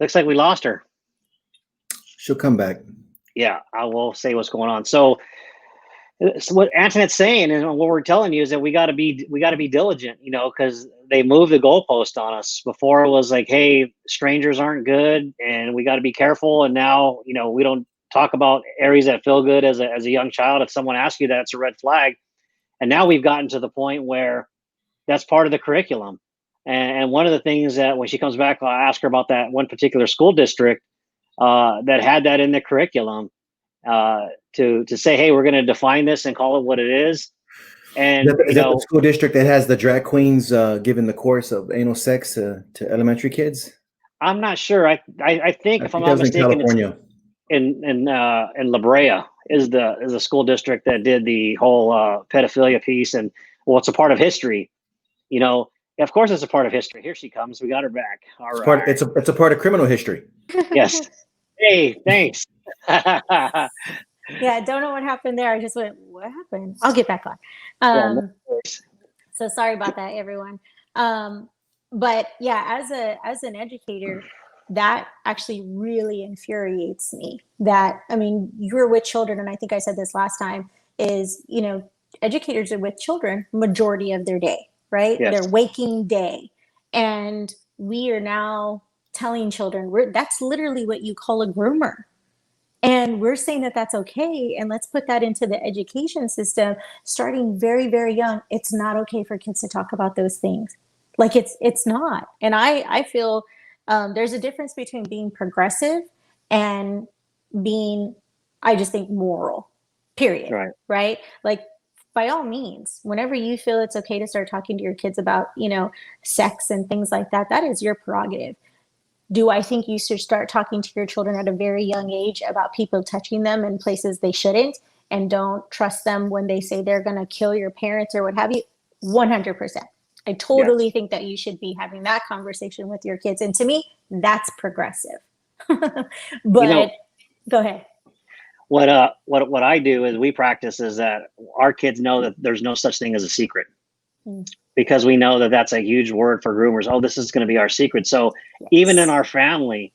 looks like we lost her. She'll come back. Yeah, I will say what's going on. So what Antoinette's saying and what we're telling you is that we got to be diligent, you know, because they moved the goalpost on us. Before it was like, hey, strangers aren't good and we got to be careful. And now, you know, we don't talk about areas that feel good as a young child. If someone asks you that, it's a red flag. And now we've gotten to the point where that's part of the curriculum. And one of the things that when she comes back, I'll ask her about that one particular school district that had that in the curriculum. To say, hey, we're going to define this and call it what it is. And is that the school district that has the drag queens giving the course of anal sex to elementary kids? I'm not sure. I think if I'm not mistaken, California. in La Brea is the school district that did the whole pedophilia piece. And well, it's a part of history. You know, of course, it's a part of history. Here she comes. We got her back. All right. It's a part of criminal history. Yes. Hey, thanks. Yeah, I don't know what happened there. I just went, what happened? I'll get back on. So sorry about that, everyone. But yeah, as an educator, that actually really infuriates me. That, I mean, you're with children, and I think I said this last time, is, you know, educators are with children majority of their day, right? Yes. Their waking day. And we are now telling children, that's literally what you call a groomer. And we're saying that that's okay. And let's put that into the education system, starting very, very young. It's not okay for kids to talk about those things. Like it's not. And I feel there's a difference between being progressive and being, I just think, moral, period. Right? Like, by all means, whenever you feel it's okay to start talking to your kids about, you know, sex and things like that, that is your prerogative. Do I think you should start talking to your children at a very young age about people touching them in places they shouldn't, and don't trust them when they say they're going to kill your parents or what have you? 100%. I totally think that you should be having that conversation with your kids. And to me, that's progressive. But you know, go ahead. What I do is we practice is that our kids know that there's no such thing as a secret. Because we know that that's a huge word for groomers. Oh, this is going to be our secret. So even in our family,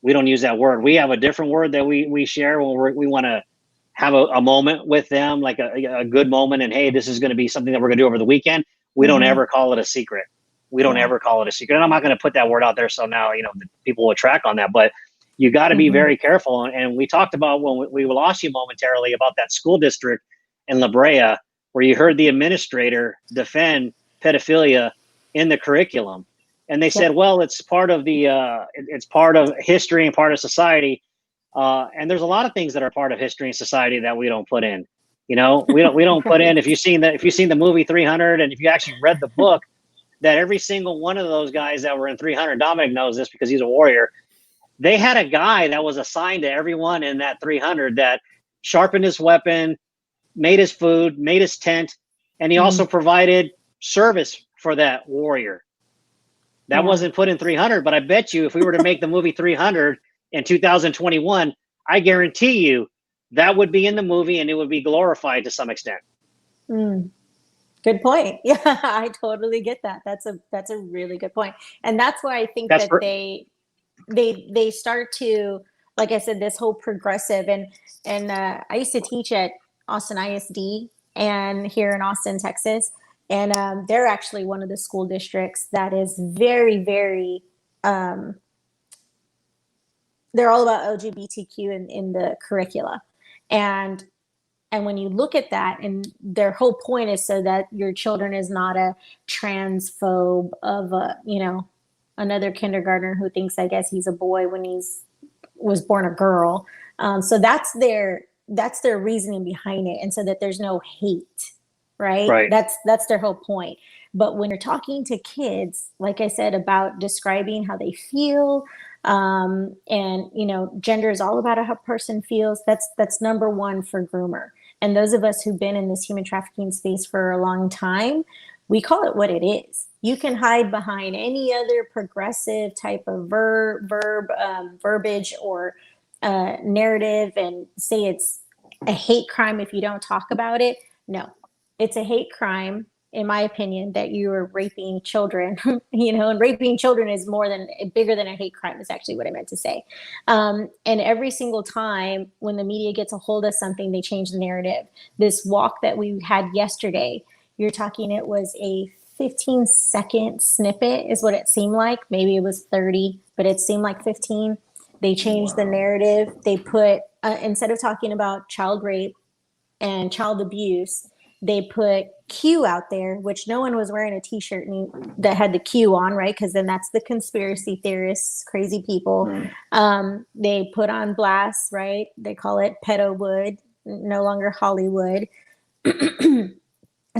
we don't use that word. We have a different word that we share when we want to have a moment with them, like a good moment. And hey, this is going to be something that we're going to do over the weekend. We don't ever call it a secret. We don't ever call it a secret. And I'm not going to put that word out there. So now, you know, people will track on that, but you got to be very careful. And we talked about, when we lost you momentarily, about that school district in La Brea, where you heard the administrator defend pedophilia in the curriculum. And they said, well, it's part of it's part of history and part of society. And there's a lot of things that are part of history and society that we don't put in. You know, we don't put in, if you've seen the movie 300, and if you actually read the book, that every single one of those guys that were in 300, Dominic knows this because he's a warrior, they had a guy that was assigned to everyone in that 300 that sharpened his weapon, made his food, made his tent, and he also provided service for that warrior. That wasn't put in 300, but I bet you if we were to make the movie 300 in 2021, I guarantee you that would be in the movie and it would be glorified to some extent. Good point. Yeah, I totally get that. That's a really good point. And that's why I think that they start to, like I said, this whole progressive, and I used to teach at Austin ISD and here in Austin, Texas. And they're actually one of the school districts that is very, very, they're all about LGBTQ in the curricula. And when you look at that, and their whole point is so that your children is not a transphobe of another kindergartner who thinks, I guess, he's a boy when was born a girl. So that's their reasoning behind it. And so that there's no hate, right? That's their whole point. But when you're talking to kids, like I said, about describing how they feel, and, you know, gender is all about how a person feels. That's number one for groomer. And those of us who've been in this human trafficking space for a long time, we call it what it is. You can hide behind any other progressive type of verbiage or narrative and say it's a hate crime if you don't talk about it. No, it's a hate crime, in my opinion, that you are raping children, and raping children is bigger than a hate crime is actually what I meant to say. And every single time when the media gets a hold of something, they change the narrative. This walk that we had yesterday, you're talking, it was a 15-second snippet is what it seemed like. Maybe it was 30, but it seemed like 15. They changed the narrative. They put, instead of talking about child rape and child abuse, they put Q out there, which no one was wearing a t-shirt that had the Q on, right? Because then that's the conspiracy theorists, crazy people. They put on blast, right? They call it pedowood, no longer Hollywood. And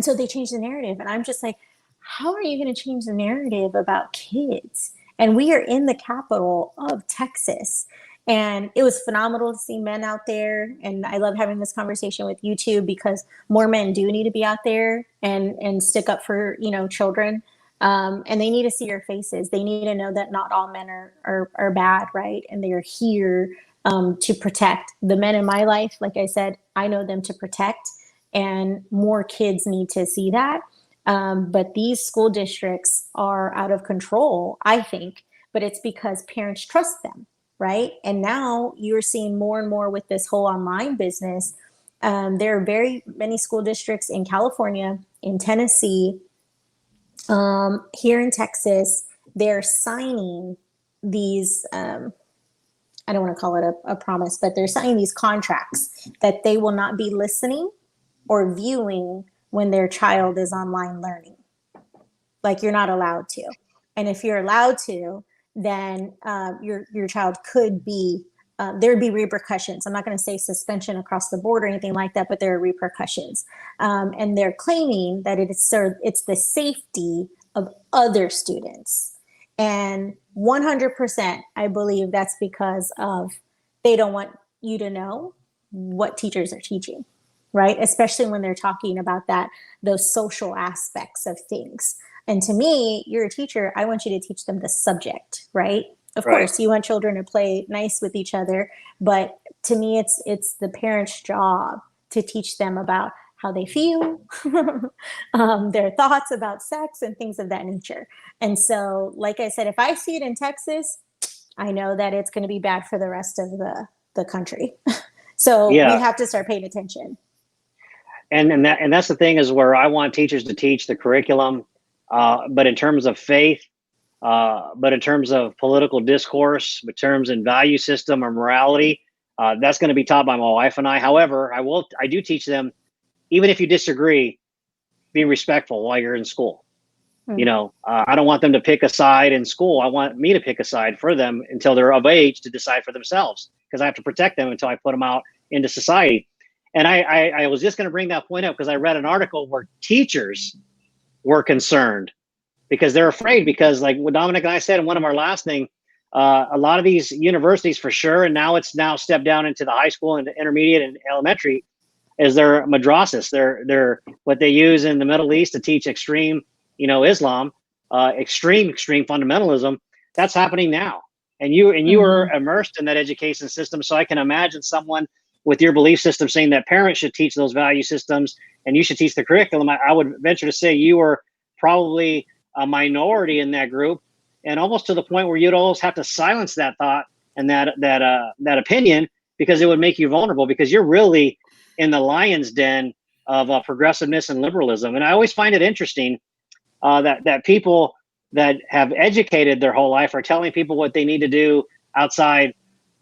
so they changed the narrative. And I'm just like, how are you going to change the narrative about kids? And we are in the capital of Texas. And it was phenomenal to see men out there. And I love having this conversation with you too, because more men do need to be out there and stick up for, children. And they need to see your faces. They need to know that not all men are bad, right? And they are here to protect. The men in my life, like I said, I know them to protect. And more kids need to see that. But these school districts are out of control, I think, but it's because parents trust them, right? And now you're seeing more and more with this whole online business. There are very many school districts in California, in Tennessee, here in Texas. They're signing these, I don't want to call it a promise, but they're signing these contracts that they will not be listening or viewing when their child is online learning. Like, you're not allowed to. And if you're allowed to, then your child could be, there'd be repercussions. I'm not going to say suspension across the board or anything like that, but there are repercussions. And they're claiming that it's the safety of other students. And 100%, I believe that's because of they don't want you to know what teachers are teaching, right? Especially when they're talking about those social aspects of things. And to me, you're a teacher, I want you to teach them the subject, right? Of course, you want children to play nice with each other, but to me, it's the parent's job to teach them about how they feel, their thoughts about sex and things of that nature. And so, like I said, if I see it in Texas, I know that it's going to be bad for the rest of the country. So we have to start paying attention. And that's the thing, is where I want teachers to teach the curriculum, but in terms of faith, but in terms of political discourse, in terms of value system or morality, that's going to be taught by my wife and I. However, I do teach them, even if you disagree, be respectful while you're in school. You know, I don't want them to pick a side in school. I want me to pick a side for them until they're of age to decide for themselves, because I have to protect them until I put them out into society. And I was just going to bring that point up because I read an article where teachers were concerned because they're afraid, because like what Dominic and I said in one of our last thing, a lot of these universities for sure, and now it's stepped down into the high school and the intermediate and elementary, is their madrasas. They're what they use in the Middle East to teach extreme, Islam, extreme fundamentalism. That's happening now. And you are immersed in that education system. So I can imagine someone with your belief system saying that parents should teach those value systems and you should teach the curriculum. I would venture to say you were probably a minority in that group, and almost to the point where you'd almost have to silence that thought and that opinion, because it would make you vulnerable, because you're really in the lion's den of progressiveness and liberalism. And I always find it interesting that people that have educated their whole life are telling people what they need to do outside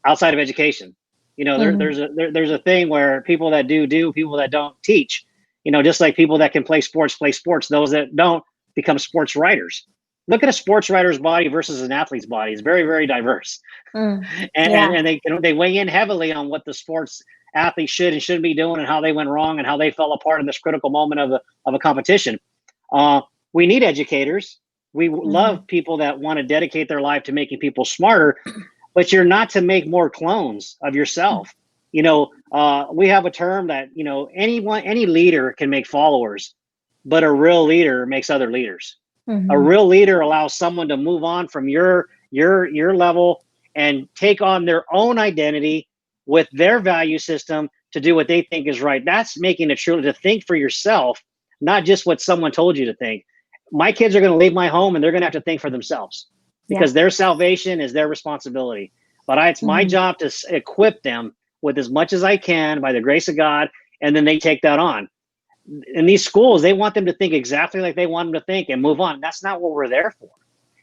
of education. There's a thing where people that do, people that don't teach. Just like people that can play sports. Those that don't become sports writers. Look at a sports writer's body versus an athlete's body. It's very, very diverse. And they weigh in heavily on what the sports athlete should and shouldn't be doing, and how they went wrong and how they fell apart in this critical moment of a competition. We need educators. We love people that want to dedicate their life to making people smarter, but you're not to make more clones of yourself. We have a term that, any leader can make followers, but a real leader makes other leaders. A real leader allows someone to move on from your level and take on their own identity with their value system to do what they think is right. That's making it true, to think for yourself, not just what someone told you to think. My kids are going to leave my home and they're going to have to think for themselves, because their salvation is their responsibility. But it's my job to equip them with as much as I can by the grace of God, and then they take that on. In these schools, they want them to think exactly like they want them to think and move on. That's not what we're there for.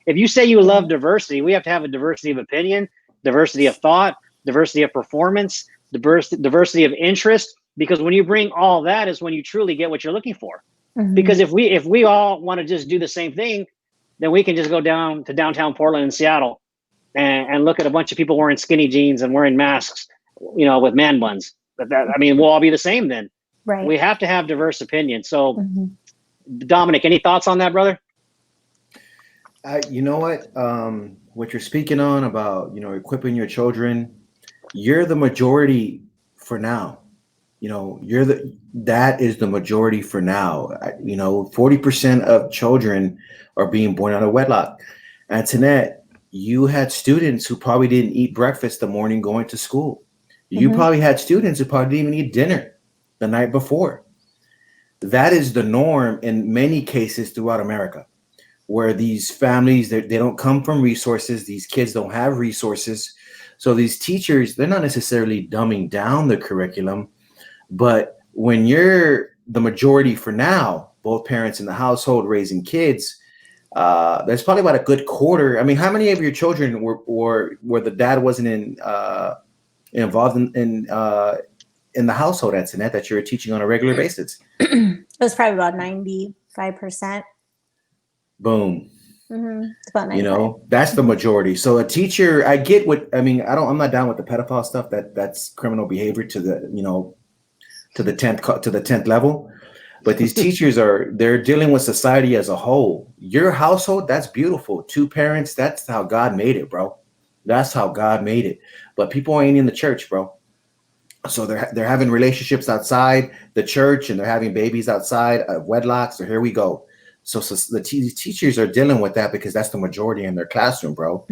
If you say you love diversity, we have to have a diversity of opinion, diversity of thought, diversity of performance, diversity of interest, because when you bring all that is when you truly get what you're looking for. Because if we all want to just do the same thing, then we can just go down to downtown Portland and Seattle and look at a bunch of people wearing skinny jeans and wearing masks, with man buns. But we'll all be the same then. Right. We have to have diverse opinions. So, Dominic, any thoughts on that, brother? You know what you're speaking on about, equipping your children, you're the majority for now. That is the majority for now. 40% of children are being born out of wedlock. Antoinette, you had students who probably didn't eat breakfast the morning going to school. You probably had students who probably didn't even eat dinner the night before. That is the norm in many cases throughout America. where these families, they don't come from resources. These kids don't have resources. So these teachers, they're not necessarily dumbing down the curriculum, but when you're the majority for now, both parents in the household raising kids, there's probably about a good quarter. I mean, how many of your children where the dad wasn't involved in the household, Antoinette, that you're teaching on a regular basis? It was probably about 95%. Boom. It's about 95. You know, that's the majority. So a teacher, I get what I mean. I'm not down with the pedophile stuff. That's criminal behavior to the, you know, to the 10th level. But these teachers they're dealing with society as a whole. Your household, that's beautiful. 2 parents, that's how God made it, bro. That's how God made it. But people ain't in the church, bro. So they're having relationships outside the church, and they're having babies outside of wedlock. So here we go. So the teachers are dealing with that because that's the majority in their classroom, bro.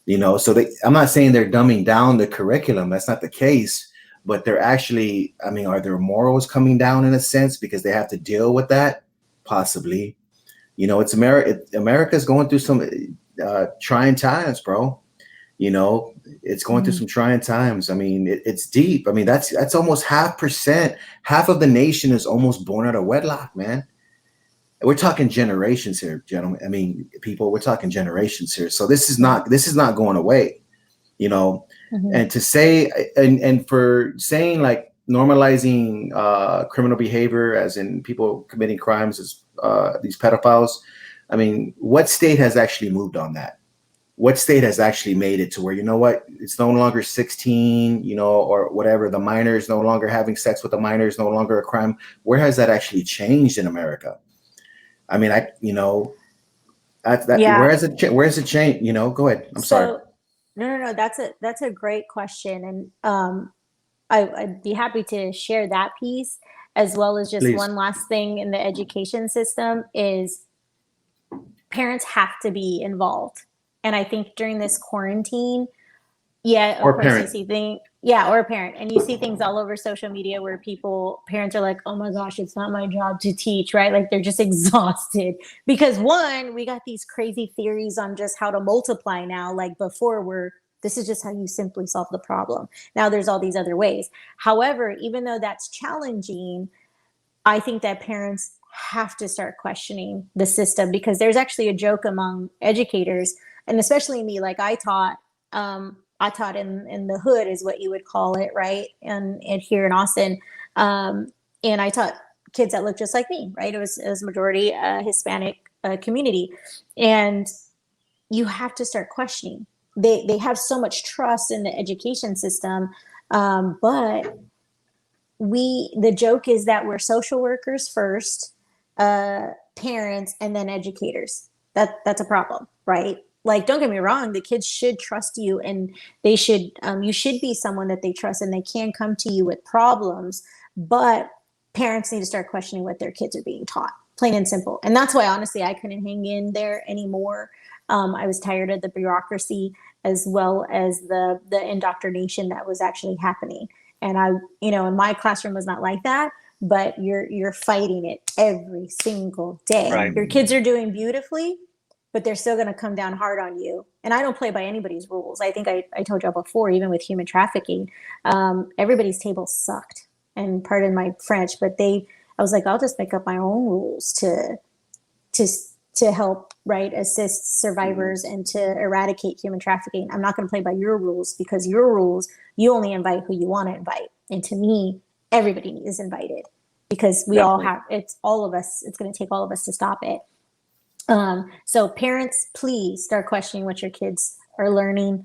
You know, so I'm not saying they're dumbing down the curriculum. That's not the case. But they're actually, I mean, are their morals coming down in a sense because they have to deal with that? Possibly. You know, it's America's going through some trying times, bro. You know, it's going through some trying times. I mean, it's deep. I mean, that's almost 0.5%. Half of the nation is almost born out of wedlock, man. We're talking generations here, gentlemen. I mean, people, we're talking generations here. So this is not going away, you know. And to say, and for saying like normalizing criminal behavior, as in people committing crimes as these pedophiles. I mean, what state has actually moved on that? What state has actually made it to where, you know what, it's no longer 16, you know, or whatever, the minors no longer having sex with the minors, no longer a crime? Where has that actually changed in America? I mean, where's it changed? You know, go ahead. I'm sorry. No. That's a great question. And I'd be happy to share that piece, as well as just Please. one last thing in the education system is parents have to be involved. And I think during this quarantine, yeah, of course you see things, or a parent, and you see things all over social media where parents are like, oh my gosh, it's not my job to teach, right? Like they're just exhausted because we got these crazy theories on just how to multiply now. Like before this is just how you simply solve the problem. Now there's all these other ways. However, even though that's challenging, I think that parents have to start questioning the system, because there's actually a joke among educators, and especially me, like I taught in the hood is what you would call it, right? And here in Austin. And I taught kids that looked just like me, right? It was majority Hispanic community. And you have to start questioning. They have so much trust in the education system. But the joke is that we're social workers first, parents, and then educators. That's a problem, right? Like, don't get me wrong, the kids should trust you, and you should be someone that they trust, and they can come to you with problems, but parents need to start questioning what their kids are being taught, plain and simple. And that's why, honestly, I couldn't hang in there anymore. I was tired of the bureaucracy, as well as the indoctrination that was actually happening. And and my classroom was not like that, but you're fighting it every single day. Right. Your kids are doing beautifully, but they're still going to come down hard on you. And I don't play by anybody's rules. I think I told y'all before, even with human trafficking, everybody's table sucked. And pardon my French, but I was like, I'll just make up my own rules to help, right, assist survivors and to eradicate human trafficking. I'm not going to play by your rules, because your rules, you only invite who you want to invite. And to me, everybody is invited, because we all have, it's all of us. It's going to take all of us to stop it. So parents, please start questioning what your kids are learning.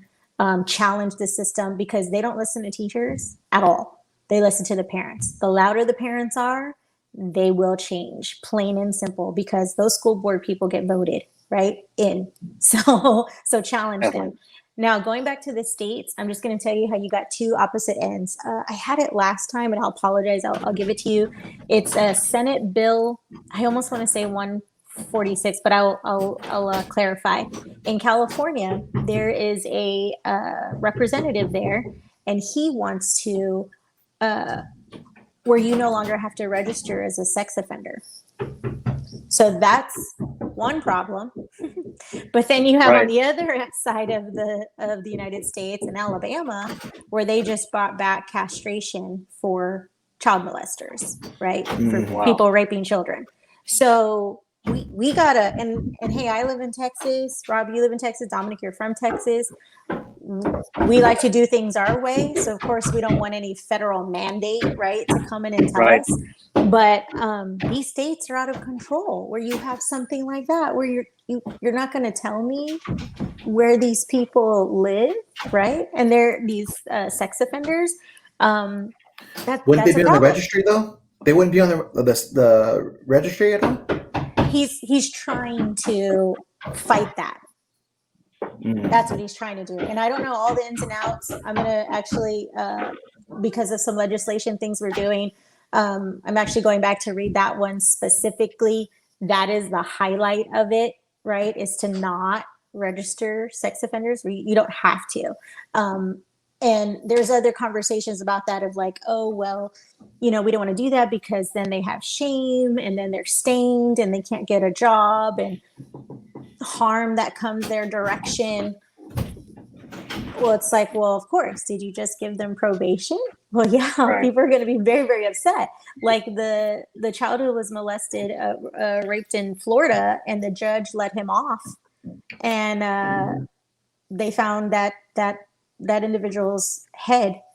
Challenge the system, because they don't listen to teachers at all. They listen to the parents. The louder the parents are, they will change, plain and simple, because those school board people get voted right in. So challenge them. Now, going back to the states, I'm just going to tell you how you got two opposite ends. I had it last time, and I'll apologize. I'll give it to you. It's a Senate bill. I almost want to say 146, but I'll clarify. In California, there is a representative there, and he wants to where you no longer have to register as a sex offender. So that's one problem But then you have Right. on the other side of the United States in Alabama, where they just brought back castration for child molesters, right? For Wow. people raping children. So we gotta, and hey, I live in Texas. Rob, you live in Texas. Dominic, you're from Texas. We like to do things our way. So of course we don't want any federal mandate, right, to come in and tell Right. us. But these states are out of control where you have something like that, where you're not going to tell me where these people live, right? And they're these sex offenders. Wouldn't That's they a be on the problem. registry though? They wouldn't be on the registry at all. He's trying to fight that. That's what he's trying to do. And I don't know all the ins and outs. I'm going to actually, because of some legislation things we're doing, I'm actually going back to read that one specifically. That is the highlight of it, right? Is to not register sex offenders. You don't have to. And there's other conversations about that of like, oh, well, we don't want to do that because then they have shame and then they're stained and they can't get a job and harm that comes their direction. Well, it's like, well, of course, did you just give them probation? Well, yeah, Right. people are going to be very, very upset. Like the child who was molested, raped in Florida, and the judge let him off. And they found that individual's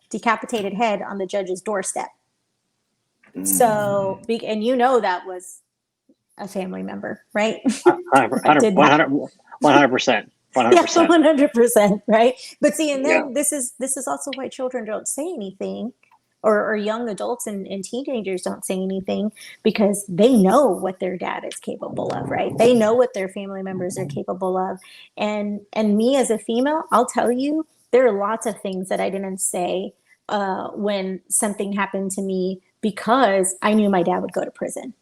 decapitated head on the judge's doorstep. So, and that was a family member, right? 100%. 100%. Yeah, 100%, right? But see, and then Yeah. this is also why children don't say anything, or young adults and teenagers don't say anything, because they know what their dad is capable of, right? They know what their family members are capable of. And me as a female, I'll tell you, there are lots of things that I didn't say when something happened to me, because I knew my dad would go to prison,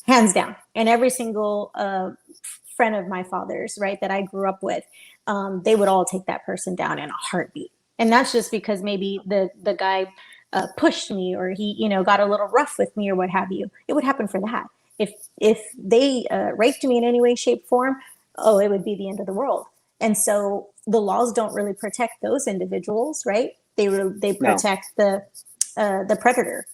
hands down. And every single friend of my father's, right, that I grew up with, they would all take that person down in a heartbeat. And that's just because maybe the guy pushed me, or he, got a little rough with me, or what have you. It would happen for that. If they raped me in any way, shape, form, it would be the end of the world. And so the laws don't really protect those individuals, right? They protect the predator.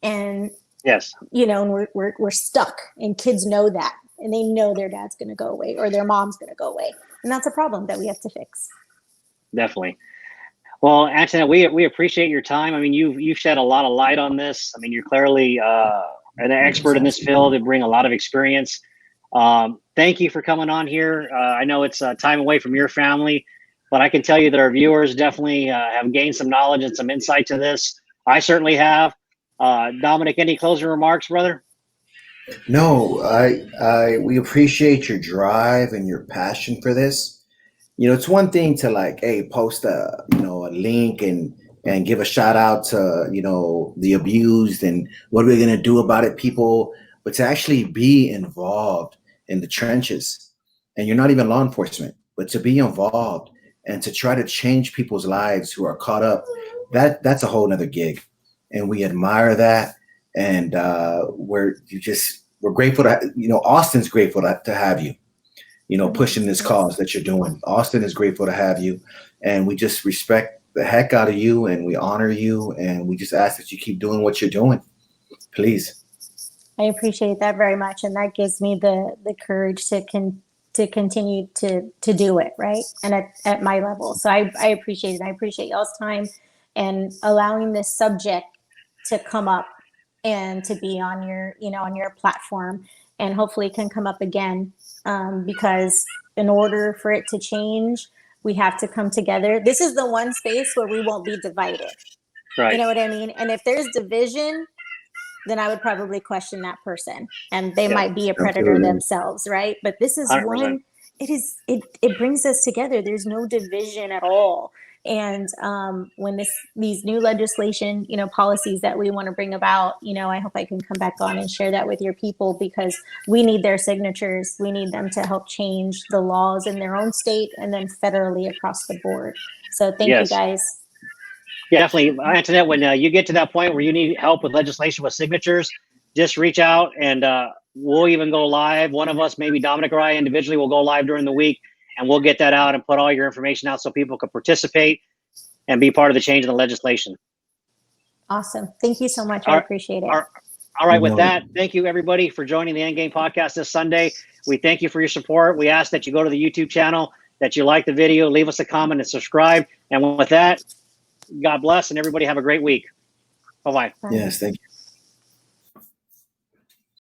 And yes, and we're stuck, and kids know that. And they know their dad's going to go away, or their mom's going to go away. And that's a problem that we have to fix. Definitely. Well, Antoinette, we appreciate your time. I mean, you've shed a lot of light on this. I mean, you're clearly an expert in this field and bring a lot of experience. Thank you for coming on here. I know it's time away from your family, but I can tell you that our viewers definitely have gained some knowledge and some insight to this. I certainly have. Dominic, any closing remarks, brother? No, we appreciate your drive and your passion for this. It's one thing to post a link and give a shout out to the abused and what are we gonna do about it, people, but to actually be involved in the trenches. And you're not even law enforcement, but to be involved and to try to change people's lives who are caught up, that's a whole nother gig. And we admire that. And we're grateful to, Austin's grateful to have you, pushing this cause that you're doing. Austin is grateful to have you. And we just respect the heck out of you, and we honor you. And we just ask that you keep doing what you're doing. Please. I appreciate that very much. And that gives me the courage to continue to do it, right? And at my level. So I appreciate it. I appreciate y'all's time and allowing this subject to come up and to be on your platform, and hopefully it can come up again, because in order for it to change, we have to come together. This is the one space where we won't be divided. Right. You know what I mean? And if there's division, then I would probably question that person, and they might be a predator themselves, right? But this is 100%. one. It brings us together. There's no division at all. And when these new legislation, policies that we want to bring about, I hope I can come back on and share that with your people, because we need their signatures. We need them to help change the laws in their own state and then federally across the board. So thank you guys. Yeah, definitely. Antoinette, when you get to that point where you need help with legislation with signatures, just reach out, and we'll even go live. One of us, maybe Dominic or I individually, will go live during the week and we'll get that out and put all your information out so people can participate and be part of the change in the legislation. Awesome. Thank you so much. I appreciate it. All right. With that, thank you everybody for joining the Endgame podcast this Sunday. We thank you for your support. We ask that you go to the YouTube channel, that you like the video, leave us a comment and subscribe. And with that, God bless and everybody have a great week. Bye-bye. Yes, thank you.